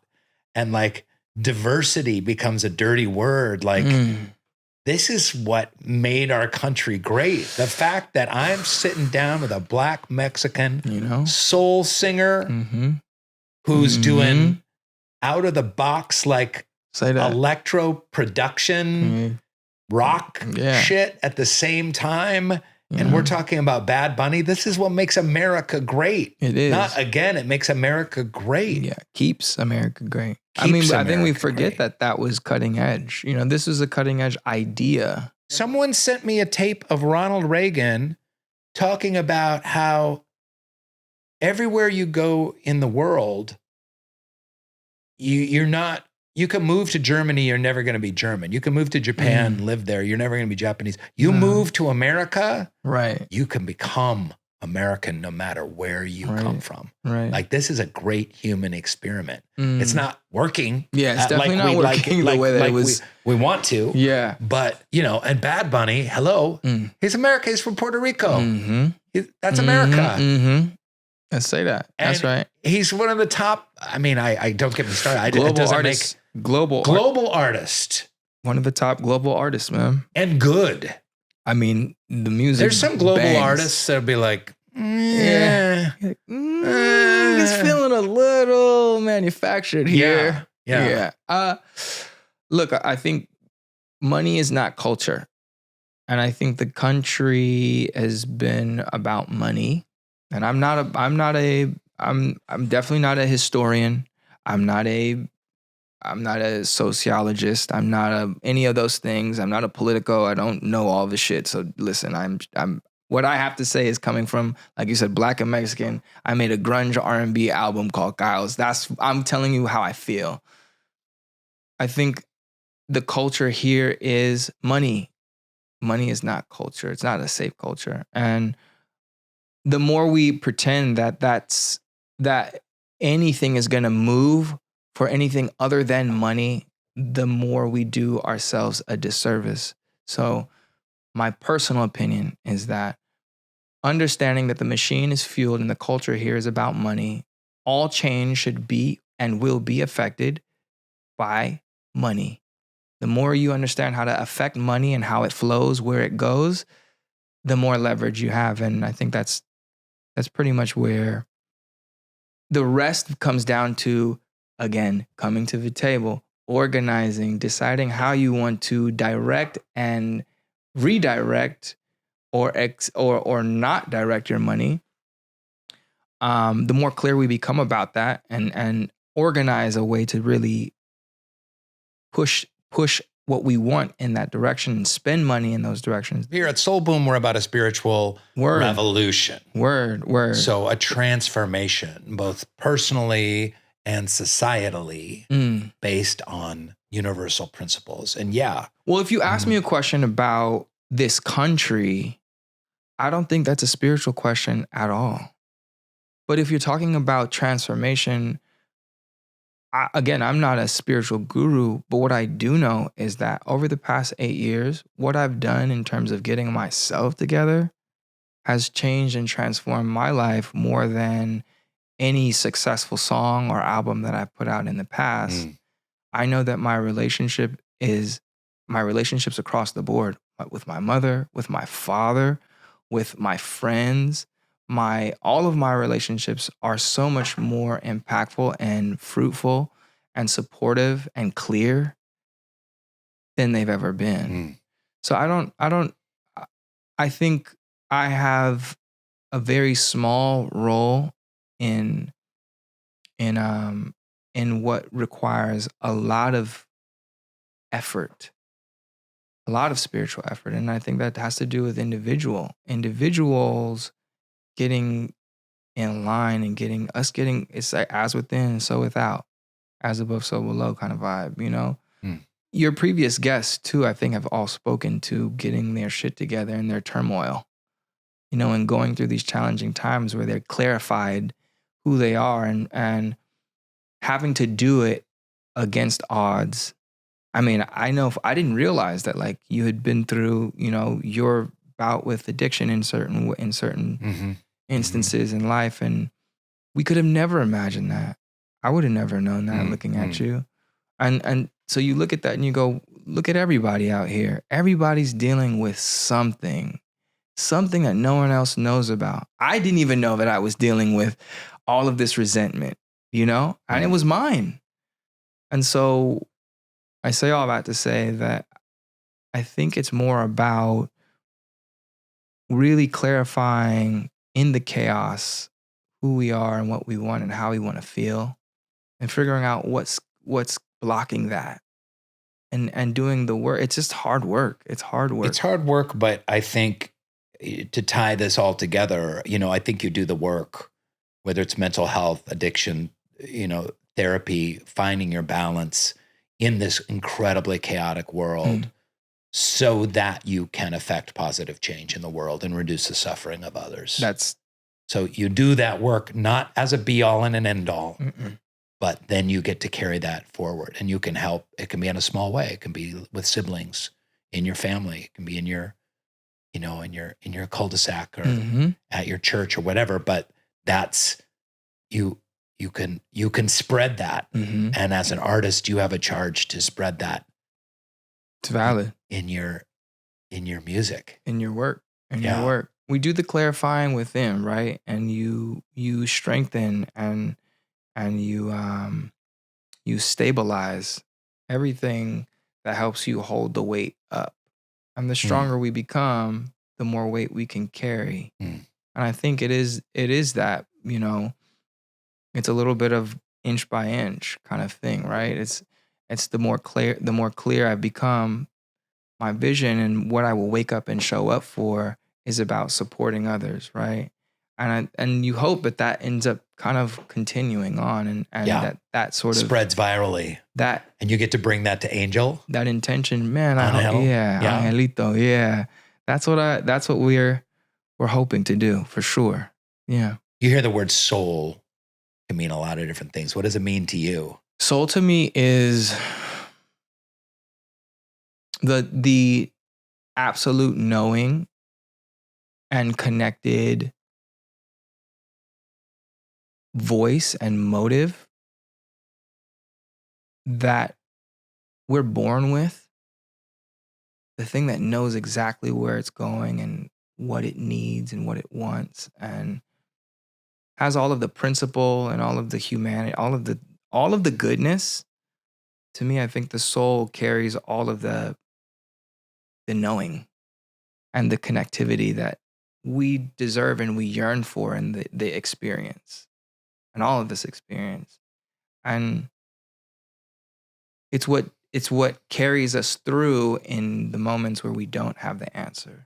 And like diversity becomes a dirty word. Like this is what made our country great. The fact that I'm sitting down with a Black Mexican soul singer who's doing out of the box, like electro production, rock shit at the same time. And we're talking about Bad Bunny. This is what makes America great. It is. Not again, it makes America great. Yeah, keeps America great. Keeps I think we America forget great. that was cutting edge. This is a cutting edge idea. Someone sent me a tape of Ronald Reagan talking about how everywhere you go in the world, you can move to Germany, you're never going to be German. You can move to Japan, live there, you're never going to be Japanese. You move to America, right? You can become American no matter where you come from. Right. Like, this is a great human experiment. It's not working. Yeah, it's definitely not working the way that it was. We want to. Yeah. But, and Bad Bunny, hello, he's America. He's from Puerto Rico. That's America. Let's say that. That's right. He's one of the top. I don't get me started. Global artist. Global artist. One of the top global artists, man. And good. The music. There's some global artists that'll be like, it's feeling a little manufactured here. Yeah. Look, I think money is not culture. And I think the country has been about money. And I'm definitely not a historian. I'm not a sociologist. I'm not any of those things. I'm not a politico. I don't know all the shit. So listen, I'm what I have to say is coming from, like you said, Black and Mexican. I made a grunge R&B album called Giles. I'm telling you how I feel. I think the culture here is money. Money is not culture. It's not a safe culture. And the more we pretend that anything is going to move for anything other than money, the more we do ourselves a disservice. So my personal opinion is that understanding that the machine is fueled and the culture here is about money, all change should be and will be affected by money. The more you understand how to affect money and how it flows, where it goes, the more leverage you have. And I think that's pretty much where the rest comes down to, again, coming to the table, organizing, deciding how you want to direct and redirect or not direct your money. The more clear we become about that and organize a way to really push what we want in that direction and spend money in those directions. Here at Soul Boom, we're about a spiritual revolution. Word. So a transformation, both personally and societally, based on universal principles. And well, if you ask me a question about this country, I don't think that's a spiritual question at all. But if you're talking about transformation, I'm not a spiritual guru, but what I do know is that over the past 8 years, what I've done in terms of getting myself together has changed and transformed my life more than any successful song or album that I've put out in the past. I know that my relationships across the board, with my mother, with my father, with my friends, all of my relationships are so much more impactful and fruitful and supportive and clear than they've ever been. So I think I have a very small role in what requires a lot of effort, a lot of spiritual effort. And I think that has to do with individuals getting in line and getting, it's like as within, so without, as above, so below kind of vibe, Your previous guests too, I think have all spoken to getting their shit together in their turmoil, and going through these challenging times where they're clarified who they are and having to do it against odds. I mean, I know I didn't realize that like you had been through, your bout with addiction in certain instances in life. And we could have never imagined that. I would have never known that looking at you. And so you look at that and you go, look at everybody out here. Everybody's dealing with something that no one else knows about. I didn't even know that I was dealing with all of this resentment, and it was mine. And so I say all that to say that I think it's more about really clarifying in the chaos who we are and what we want and how we want to feel, and figuring out what's blocking that, and doing the work. It's just hard work. It's hard work. It's hard work, but I think to tie this all together, I think you do the work, whether it's mental health, addiction, therapy, finding your balance in this incredibly chaotic world so that you can affect positive change in the world and reduce the suffering of others. So you do that work not as a be all and an end all, but then you get to carry that forward, and you can help. It can be in a small way. It can be with siblings, in your family. It can be in your, in your cul-de-sac or at your church or whatever. But that's you can spread that. And as an artist, you have a charge to spread that. It's valid in your music, in your work, your work. We do the clarifying within, right? And you strengthen and you stabilize everything that helps you hold the weight up. And the stronger we become, the more weight we can carry. And I think it is that, it's a little bit of inch by inch kind of thing, right? It's the more clear I've become, my vision and what I will wake up and show up for is about supporting others, right? And you hope that ends up kind of continuing on, and that sort of spreads virally. And you get to bring that to Angel. That intention, man. Angel. Angelito, yeah. That's what we're hoping to do for sure. Yeah. You hear the word soul can mean a lot of different things. What does it mean to you? Soul to me is the absolute knowing and connected voice and motive that we're born with, the thing that knows exactly where it's going and what it needs and what it wants, and has all of the principle and all of the humanity, all of the goodness. To me, I think the soul carries all of the knowing and the connectivity that we deserve and we yearn for in the experience. And all of this experience. And it's what carries us through in the moments where we don't have the answer.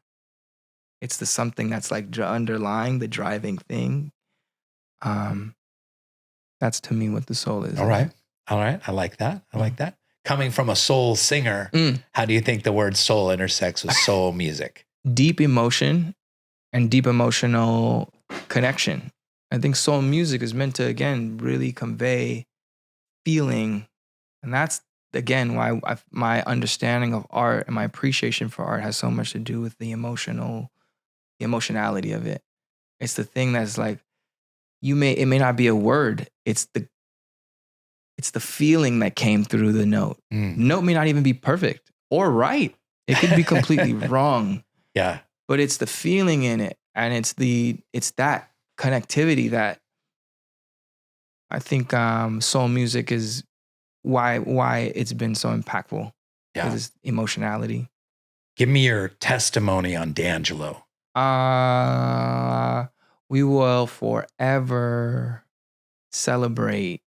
It's the something that's like underlying the driving thing. That's to me what the soul is. All right. I like that. Coming from a soul singer, how do you think the word soul intersects with soul music? Deep emotion and deep emotional connection. I think soul music is meant to, again, really convey feeling. And that's, again, why my understanding of art and my appreciation for art has so much to do with the emotionality of it. It's the thing that's like, it may not be a word. It's the feeling that came through the note. Note may not even be perfect or right. It could be completely wrong. Yeah. But it's the feeling in it. And it's that connectivity that I think soul music is why it's been so impactful. Yeah. It's emotionality. Give me your testimony on D'Angelo. We will forever celebrate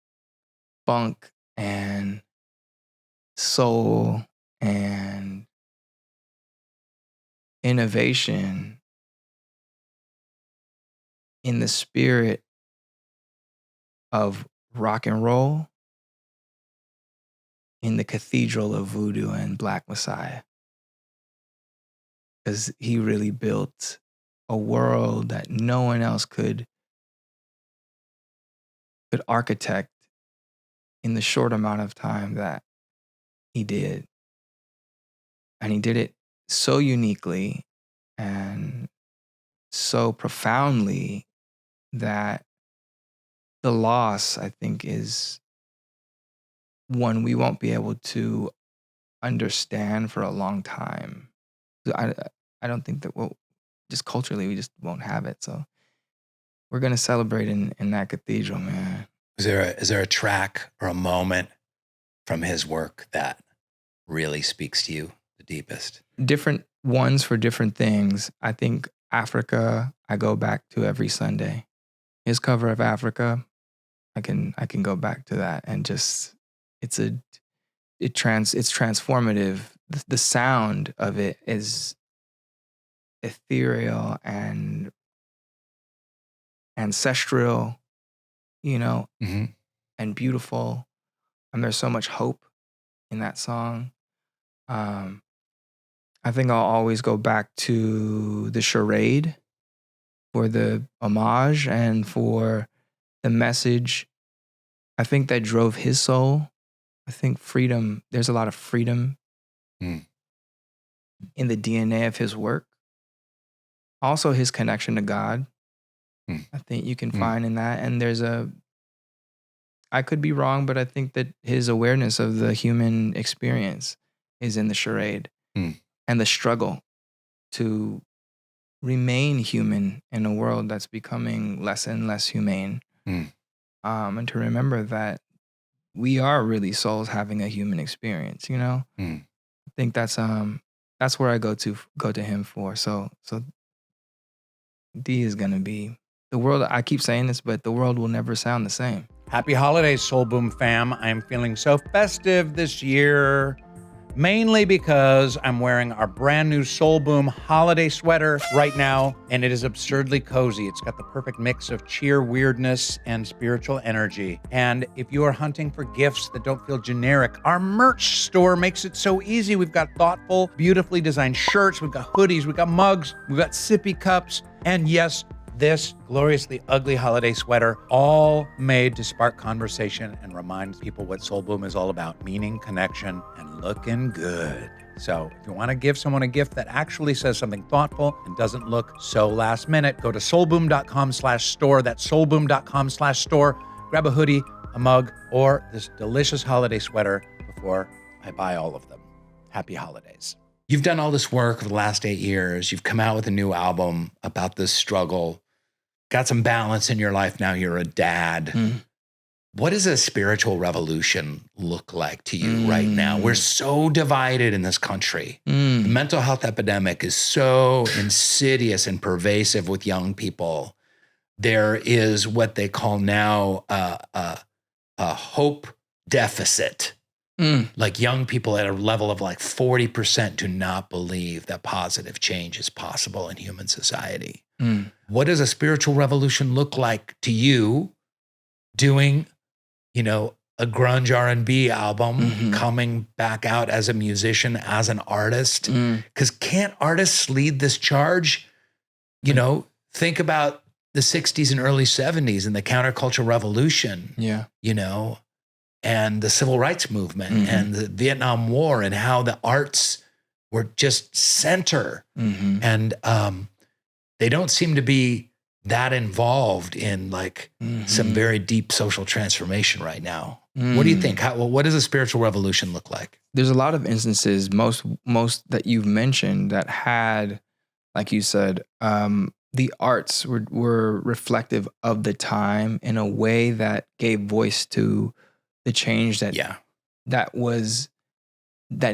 funk and soul and innovation in the spirit of rock and roll in the cathedral of voodoo and Black Messiah. Because he really built a world that no one else could architect in the short amount of time that he did. And he did it so uniquely and so profoundly that the loss, I think, is one we won't be able to understand for a long time. I don't think that just culturally, we just won't have it. So we're going to celebrate in that cathedral, man. Is there a track or a moment from his work that really speaks to you the deepest? Different ones for different things. I think Africa, I go back to every Sunday. His cover of Africa, I can go back to that and just it's transformative. The sound of it is ethereal and ancestral, Mm-hmm. and beautiful. And there's so much hope in that song. I think I'll always go back to the charade for the homage and for the message. I think that drove his soul. I think freedom, there's a lot of freedom in the DNA of his work. Also his connection to God. I think you can find in that. And I could be wrong, but I think that his awareness of the human experience is in the charade and the struggle to remain human in a world that's becoming less and less humane. And to remember that we are really souls having a human experience, I think that's where I go to him for. So D is gonna be the world. I keep saying this, but the world will never sound the same. Happy holidays, Soul Boom fam. I'm feeling so festive this year, mainly because I'm wearing our brand new Soul Boom holiday sweater right now, and it is absurdly cozy. It's got the perfect mix of cheer, weirdness, and spiritual energy. And if you are hunting for gifts that don't feel generic, our merch store makes it so easy. We've got thoughtful, beautifully designed shirts, we've got hoodies, we've got mugs, we've got sippy cups, and yes, this gloriously ugly holiday sweater, all made to spark conversation and remind people what Soul Boom is all about: meaning, connection, and looking good. So if you want to give someone a gift that actually says something thoughtful and doesn't look so last minute, go to soulboom.com/store. That's soulboom.com/store. Grab a hoodie, a mug, or this delicious holiday sweater before I buy all of them. Happy holidays. You've done all this work over the last 8 years. You've come out with a new album about this struggle. Got some balance in your life now. You're a dad. What does a spiritual revolution look like to you right now? We're so divided in this country. The mental health epidemic is so insidious and pervasive with young people. There is what they call now a hope deficit. Like young people at a level of like 40% do not believe that positive change is possible in human society. What does a spiritual revolution look like to you doing, a grunge R&B album, coming back out as a musician, as an artist? Because can't artists lead this charge? Think about the 60s and early 70s and the counterculture revolution. And the civil rights movement and the Vietnam War and how the arts were just center. And they don't seem to be that involved in like some very deep social transformation right now. What do you think? What does a spiritual revolution look like? There's a lot of instances, most that you've mentioned, that had, like you said, the arts were reflective of the time in a way that gave voice to the change that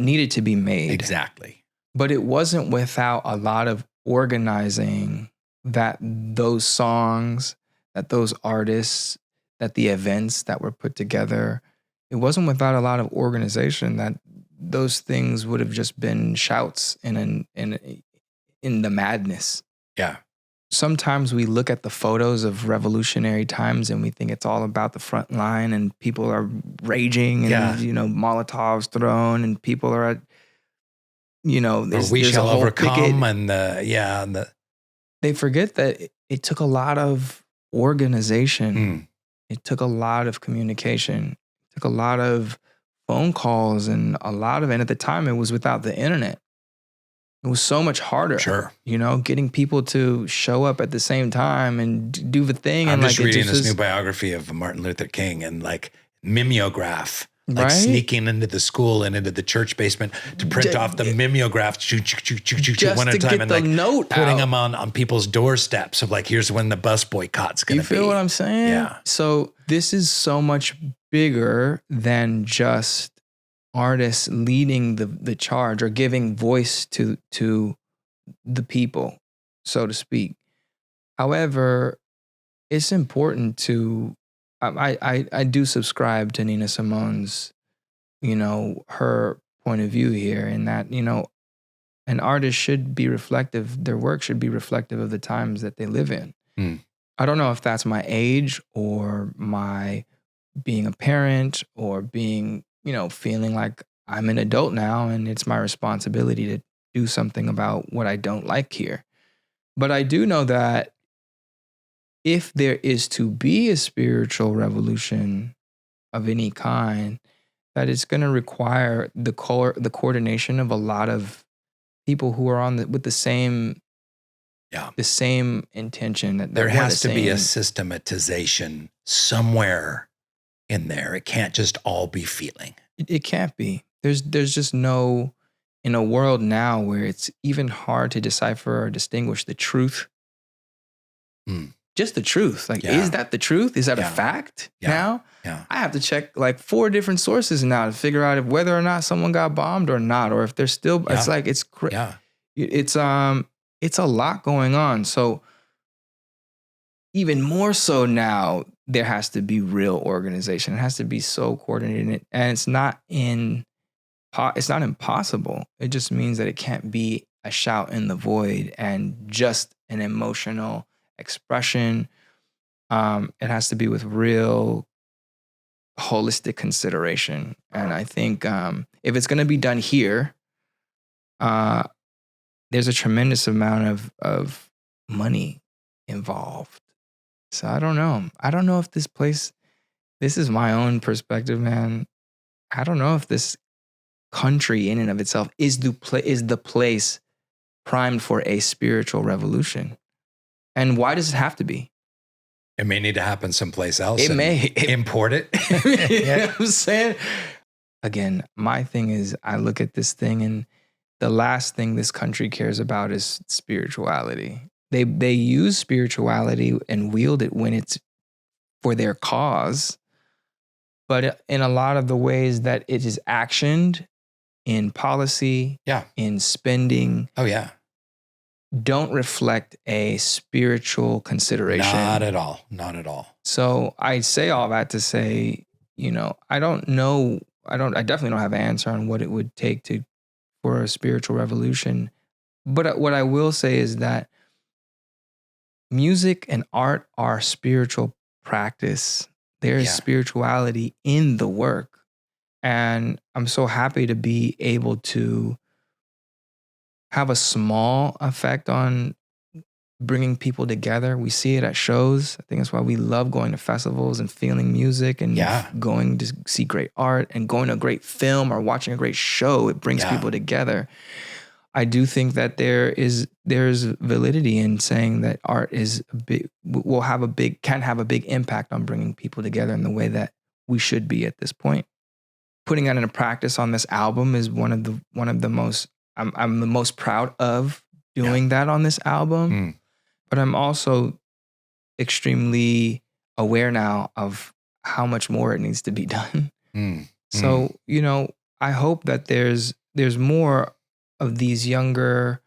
needed to be made. Exactly. But it wasn't without a lot of organizing that those songs, that those artists, that the events that were put together, it wasn't without a lot of organization that those things would have just been shouts in the madness. Yeah. Sometimes we look at the photos of revolutionary times and we think it's all about the front line and people are raging and, Molotovs thrown and people are at, we shall overcome picket. They forget that it took a lot of organization. It took a lot of communication. It took a lot of phone calls and at the time it was without the internet. It was so much harder. Sure. Getting people to show up at the same time and do the thing. I'm just reading this new biography of Martin Luther King and like mimeograph, like sneaking into the school and into the church basement to print off the mimeographs one at a time and like note putting them on people's doorsteps of like, here's when the bus boycott's going to be. You feel what I'm saying? Yeah. So this is so much bigger than just artists leading the charge or giving voice to the people. so to speak. However, it's important to, I do subscribe to Nina Simone's, her point of view here, in that, an artist should be reflective, their work should be reflective of the times that they live in. I don't know if that's my age or my being a parent or being, feeling like I'm an adult now and it's my responsibility to do something about what I don't like here. But I do know that if there is to be a spiritual revolution of any kind, that it's going to require the coordination of a lot of people who are with the same intention. That there has to be a systematization somewhere in there. It can't just all be feeling. It can't be. There's just no, in a world now where it's even hard to decipher or distinguish the truth. Just the truth. Like, is that the truth? Is that a fact now? Yeah. I have to check like 4 different sources now to figure out whether or not someone got bombed or not, or if they're still, it's like, it's a lot going on. So even more so now, there has to be real organization. It has to be so coordinated, and it's not impossible. It just means that it can't be a shout in the void and just an emotional expression. It has to be with real holistic consideration. And I think if it's going to be done here, there's a tremendous amount of money involved. So I don't know. I don't know if this is my own perspective, man. I don't know if this country in and of itself is the place primed for a spiritual revolution. And why does it have to be? It may need to happen someplace else. It may. Import it. You know what I'm saying? Again, my thing is, I look at this thing and the last thing this country cares about is spirituality. They use spirituality and wield it when it's for their cause. But in a lot of the ways that it is actioned in policy, in spending, don't reflect a spiritual consideration. Not at all. So I say all that to say, I don't know. I definitely don't have an answer on what it would take for a spiritual revolution. But what I will say is that music and art are spiritual practice. There is spirituality in the work. And I'm so happy to be able to have a small effect on bringing people together. We see it at shows. I think that's why we love going to festivals and feeling music and going to see great art and going to a great film or watching a great show. It brings people together. I do think that there's validity in saying that art can have a big impact on bringing people together in the way that we should be at this point. Putting that into practice on this album is one of the most, I'm the most proud of doing that on this album. But I'm also extremely aware now of how much more it needs to be done. So, I hope that there's more of these younger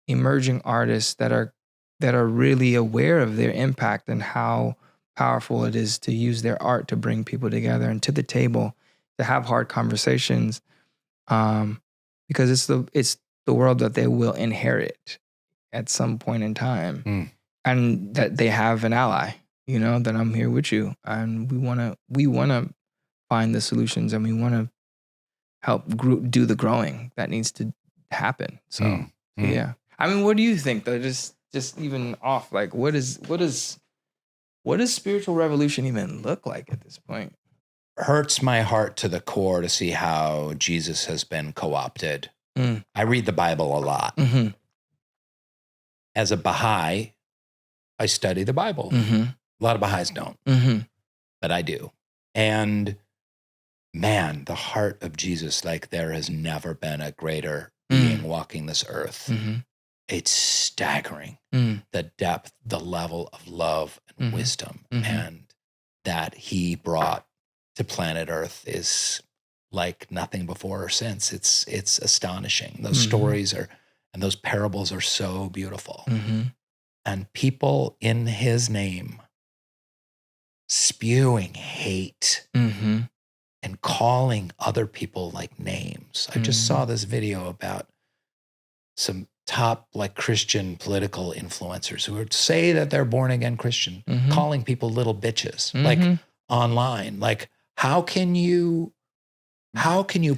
emerging artists that are really aware of their impact and how powerful it is to use their art to bring people together and to the table to have hard conversations, because it's the world that they will inherit at some point in time, and that they have an ally, that I'm here with you, and we want to find the solutions, and we want to help do the growing that needs to happen. So yeah, I mean, what do you think though? Just even off, like, what does spiritual revolution even look like at this point? Hurts my heart to the core to see how Jesus has been co-opted. I read the Bible a lot. As a Baha'i, I study the Bible. A lot of Baha'is don't, but I do. And man, the heart of Jesus, like, there has never been a greater being walking this earth. It's staggering, the depth, the level of love and wisdom, and that he brought to planet Earth is like nothing before or since. It's astonishing. Those stories and those parables are so beautiful. and people in his name spewing hate and calling other people like names. I just saw this video about some top like Christian political influencers who would say that they're born again Christian, calling people little bitches, like online. Like, how can you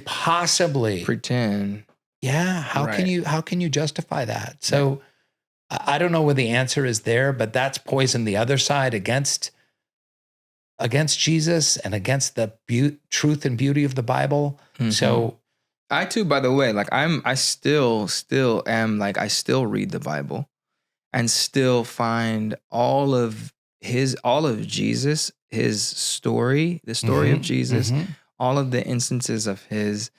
possibly pretend? Yeah. How can you justify that? So I don't know where the answer is there, but that's poisoned the other side against Jesus and against the truth and beauty of the Bible. So I too, by the way, like I still am like, I still read the Bible and still find all of Jesus, his story, the story of Jesus, all of the instances of his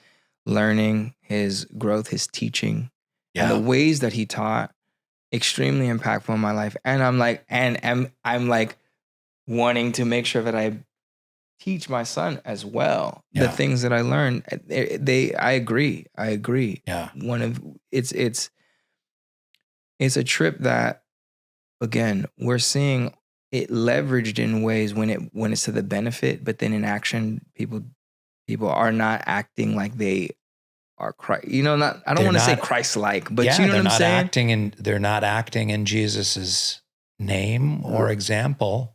learning, his growth, his teaching, and the ways that he taught, extremely impactful in my life. And I'm like, I'm like wanting to make sure that I teach my son as well the things that I learned. I agree. Yeah. It's a trip that, again, we're seeing it leveraged in ways when it's to the benefit, but then in action, people are not acting like they are Christ. I don't want to say Christ-like, but you know what I'm saying? They're not acting in Jesus's name or example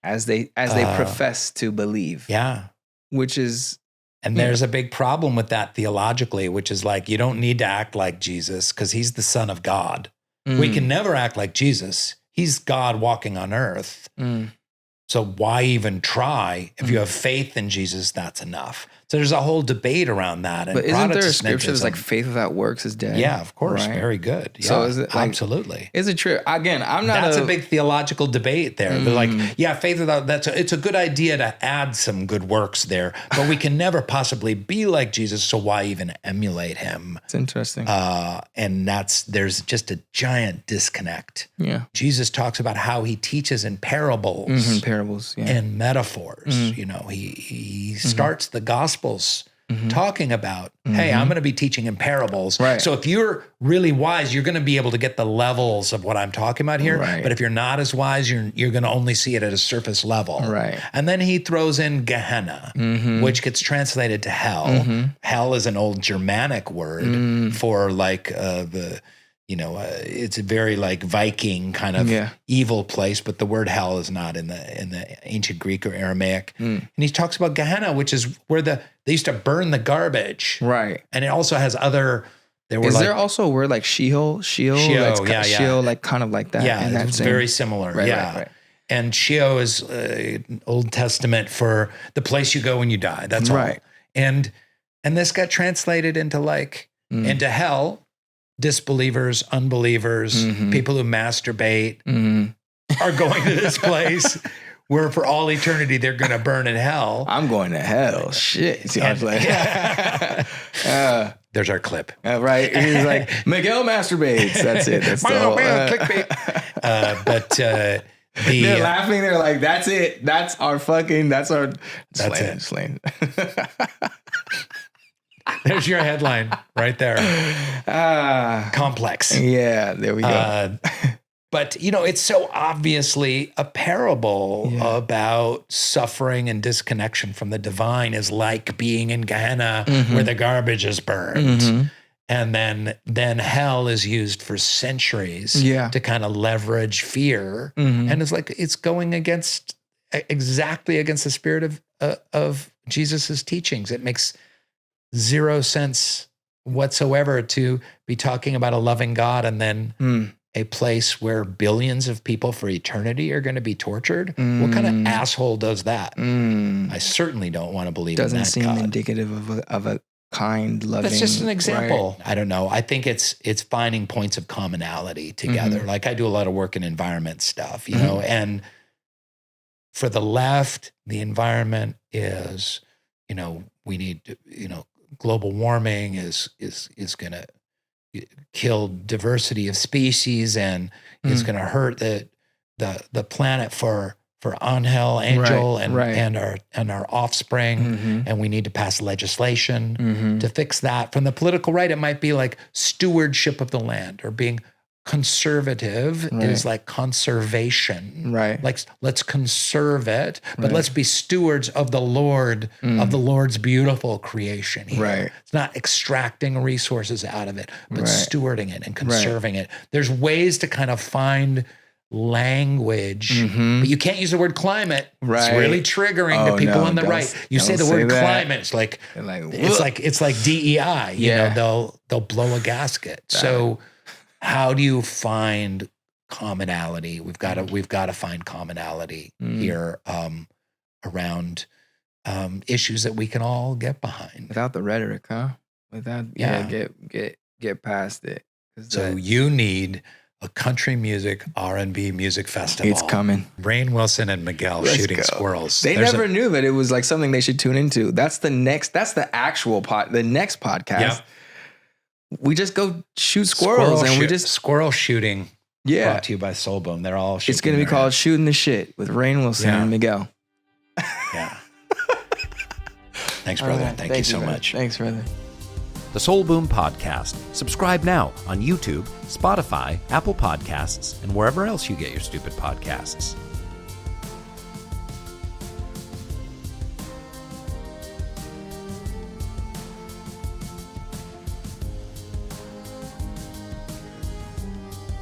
as they profess to believe. Yeah. Which is, and there's a big problem with that theologically, which is like, you don't need to act like Jesus because he's the Son of God. We can never act like Jesus. He's God walking on earth. So why even try? If you have faith in Jesus, that's enough. So there's a whole debate around that. And but isn't there a scripture that's like faith without works is dead? Yeah, of course. Right? Very good. Yeah, so is it like, absolutely. It's a trip. Again, I'm not. That's a big theological debate there. They're like, yeah, faith without it's a good idea to add some good works there, but we can never possibly be like Jesus. So why even emulate him? It's interesting. And there's just a giant disconnect. Yeah. Jesus talks about how he teaches in parables, parables, and metaphors. He starts the Gospels talking about, hey, I'm going to be teaching in parables. Right. So if you're really wise, you're going to be able to get the levels of what I'm talking about here. Right. But if you're not as wise, you're going to only see it at a surface level. Right. And then he throws in Gehenna, which gets translated to hell. Hell is an old Germanic word for like it's a very like Viking kind of evil place, but the word hell is not in the ancient Greek or Aramaic. And he talks about Gehenna, which is where they used to burn the garbage. Right. And it also has other. There also a word like Sheol? Sheol, Sheol, like kind of like that. Yeah, it's very similar. Right, right. And Sheol is Old Testament for the place you go when you die. That's all. Right. And this got translated into like into hell. Disbelievers, unbelievers, people who masturbate are going to this place where for all eternity they're going to burn in hell. I'm going to hell. Shit. See, there's our clip. Right. He's like, Miguel masturbates. That's it. That's the whole, clickbait. They're laughing. They're like, that's it. That's our slang. There's your headline right there. Complex. Yeah, there we go. But, it's so obviously a parable about suffering and disconnection from the divine is like being in Gehenna where the garbage is burned. And then hell is used for centuries to kind of leverage fear. And it's like it's going exactly against the spirit of Jesus's teachings. It makes zero sense whatsoever to be talking about a loving God and then a place where billions of people for eternity are going to be tortured. What kind of asshole does that? I certainly don't want to believe in that God. Doesn't seem indicative of a kind, loving. That's just an example. Right? I don't know. I think it's finding points of commonality together. Like I do a lot of work in environment stuff, and for the left, the environment is, we need to, global warming is going to kill diversity of species and is going to hurt the planet for Angel, and our offspring, and we need to pass legislation to fix that. From the political right, it might be like stewardship of the land or being conservative is like conservation. Right. Like, let's conserve it, but let's be stewards of the Lord, of the Lord's beautiful creation here. Right. It's not extracting resources out of it, but stewarding it and conserving it. There's ways to kind of find language, but you can't use the word climate. It's really triggering to people on the right. You say the word climate, it's like DEI. You know, they'll blow a gasket. So how do you find commonality? We've got to find commonality here around issues that we can all get behind without the rhetoric, huh? Without get past it. So you need a country music R&B music festival. It's coming. Rainn Wilson and Miguel shooting squirrels. They never knew that it was like something they should tune into. That's the next podcast. Yep. We just go shoot squirrels and we just squirrel shooting. Brought to you by Soul Boom. They're all shooting. It's going to be called Shooting the Shit with Rainn Wilson and Miguel. Yeah. Thanks, brother. Thank you so much. Thanks, brother. The Soul Boom Podcast. Subscribe now on YouTube, Spotify, Apple Podcasts, and wherever else you get your stupid podcasts.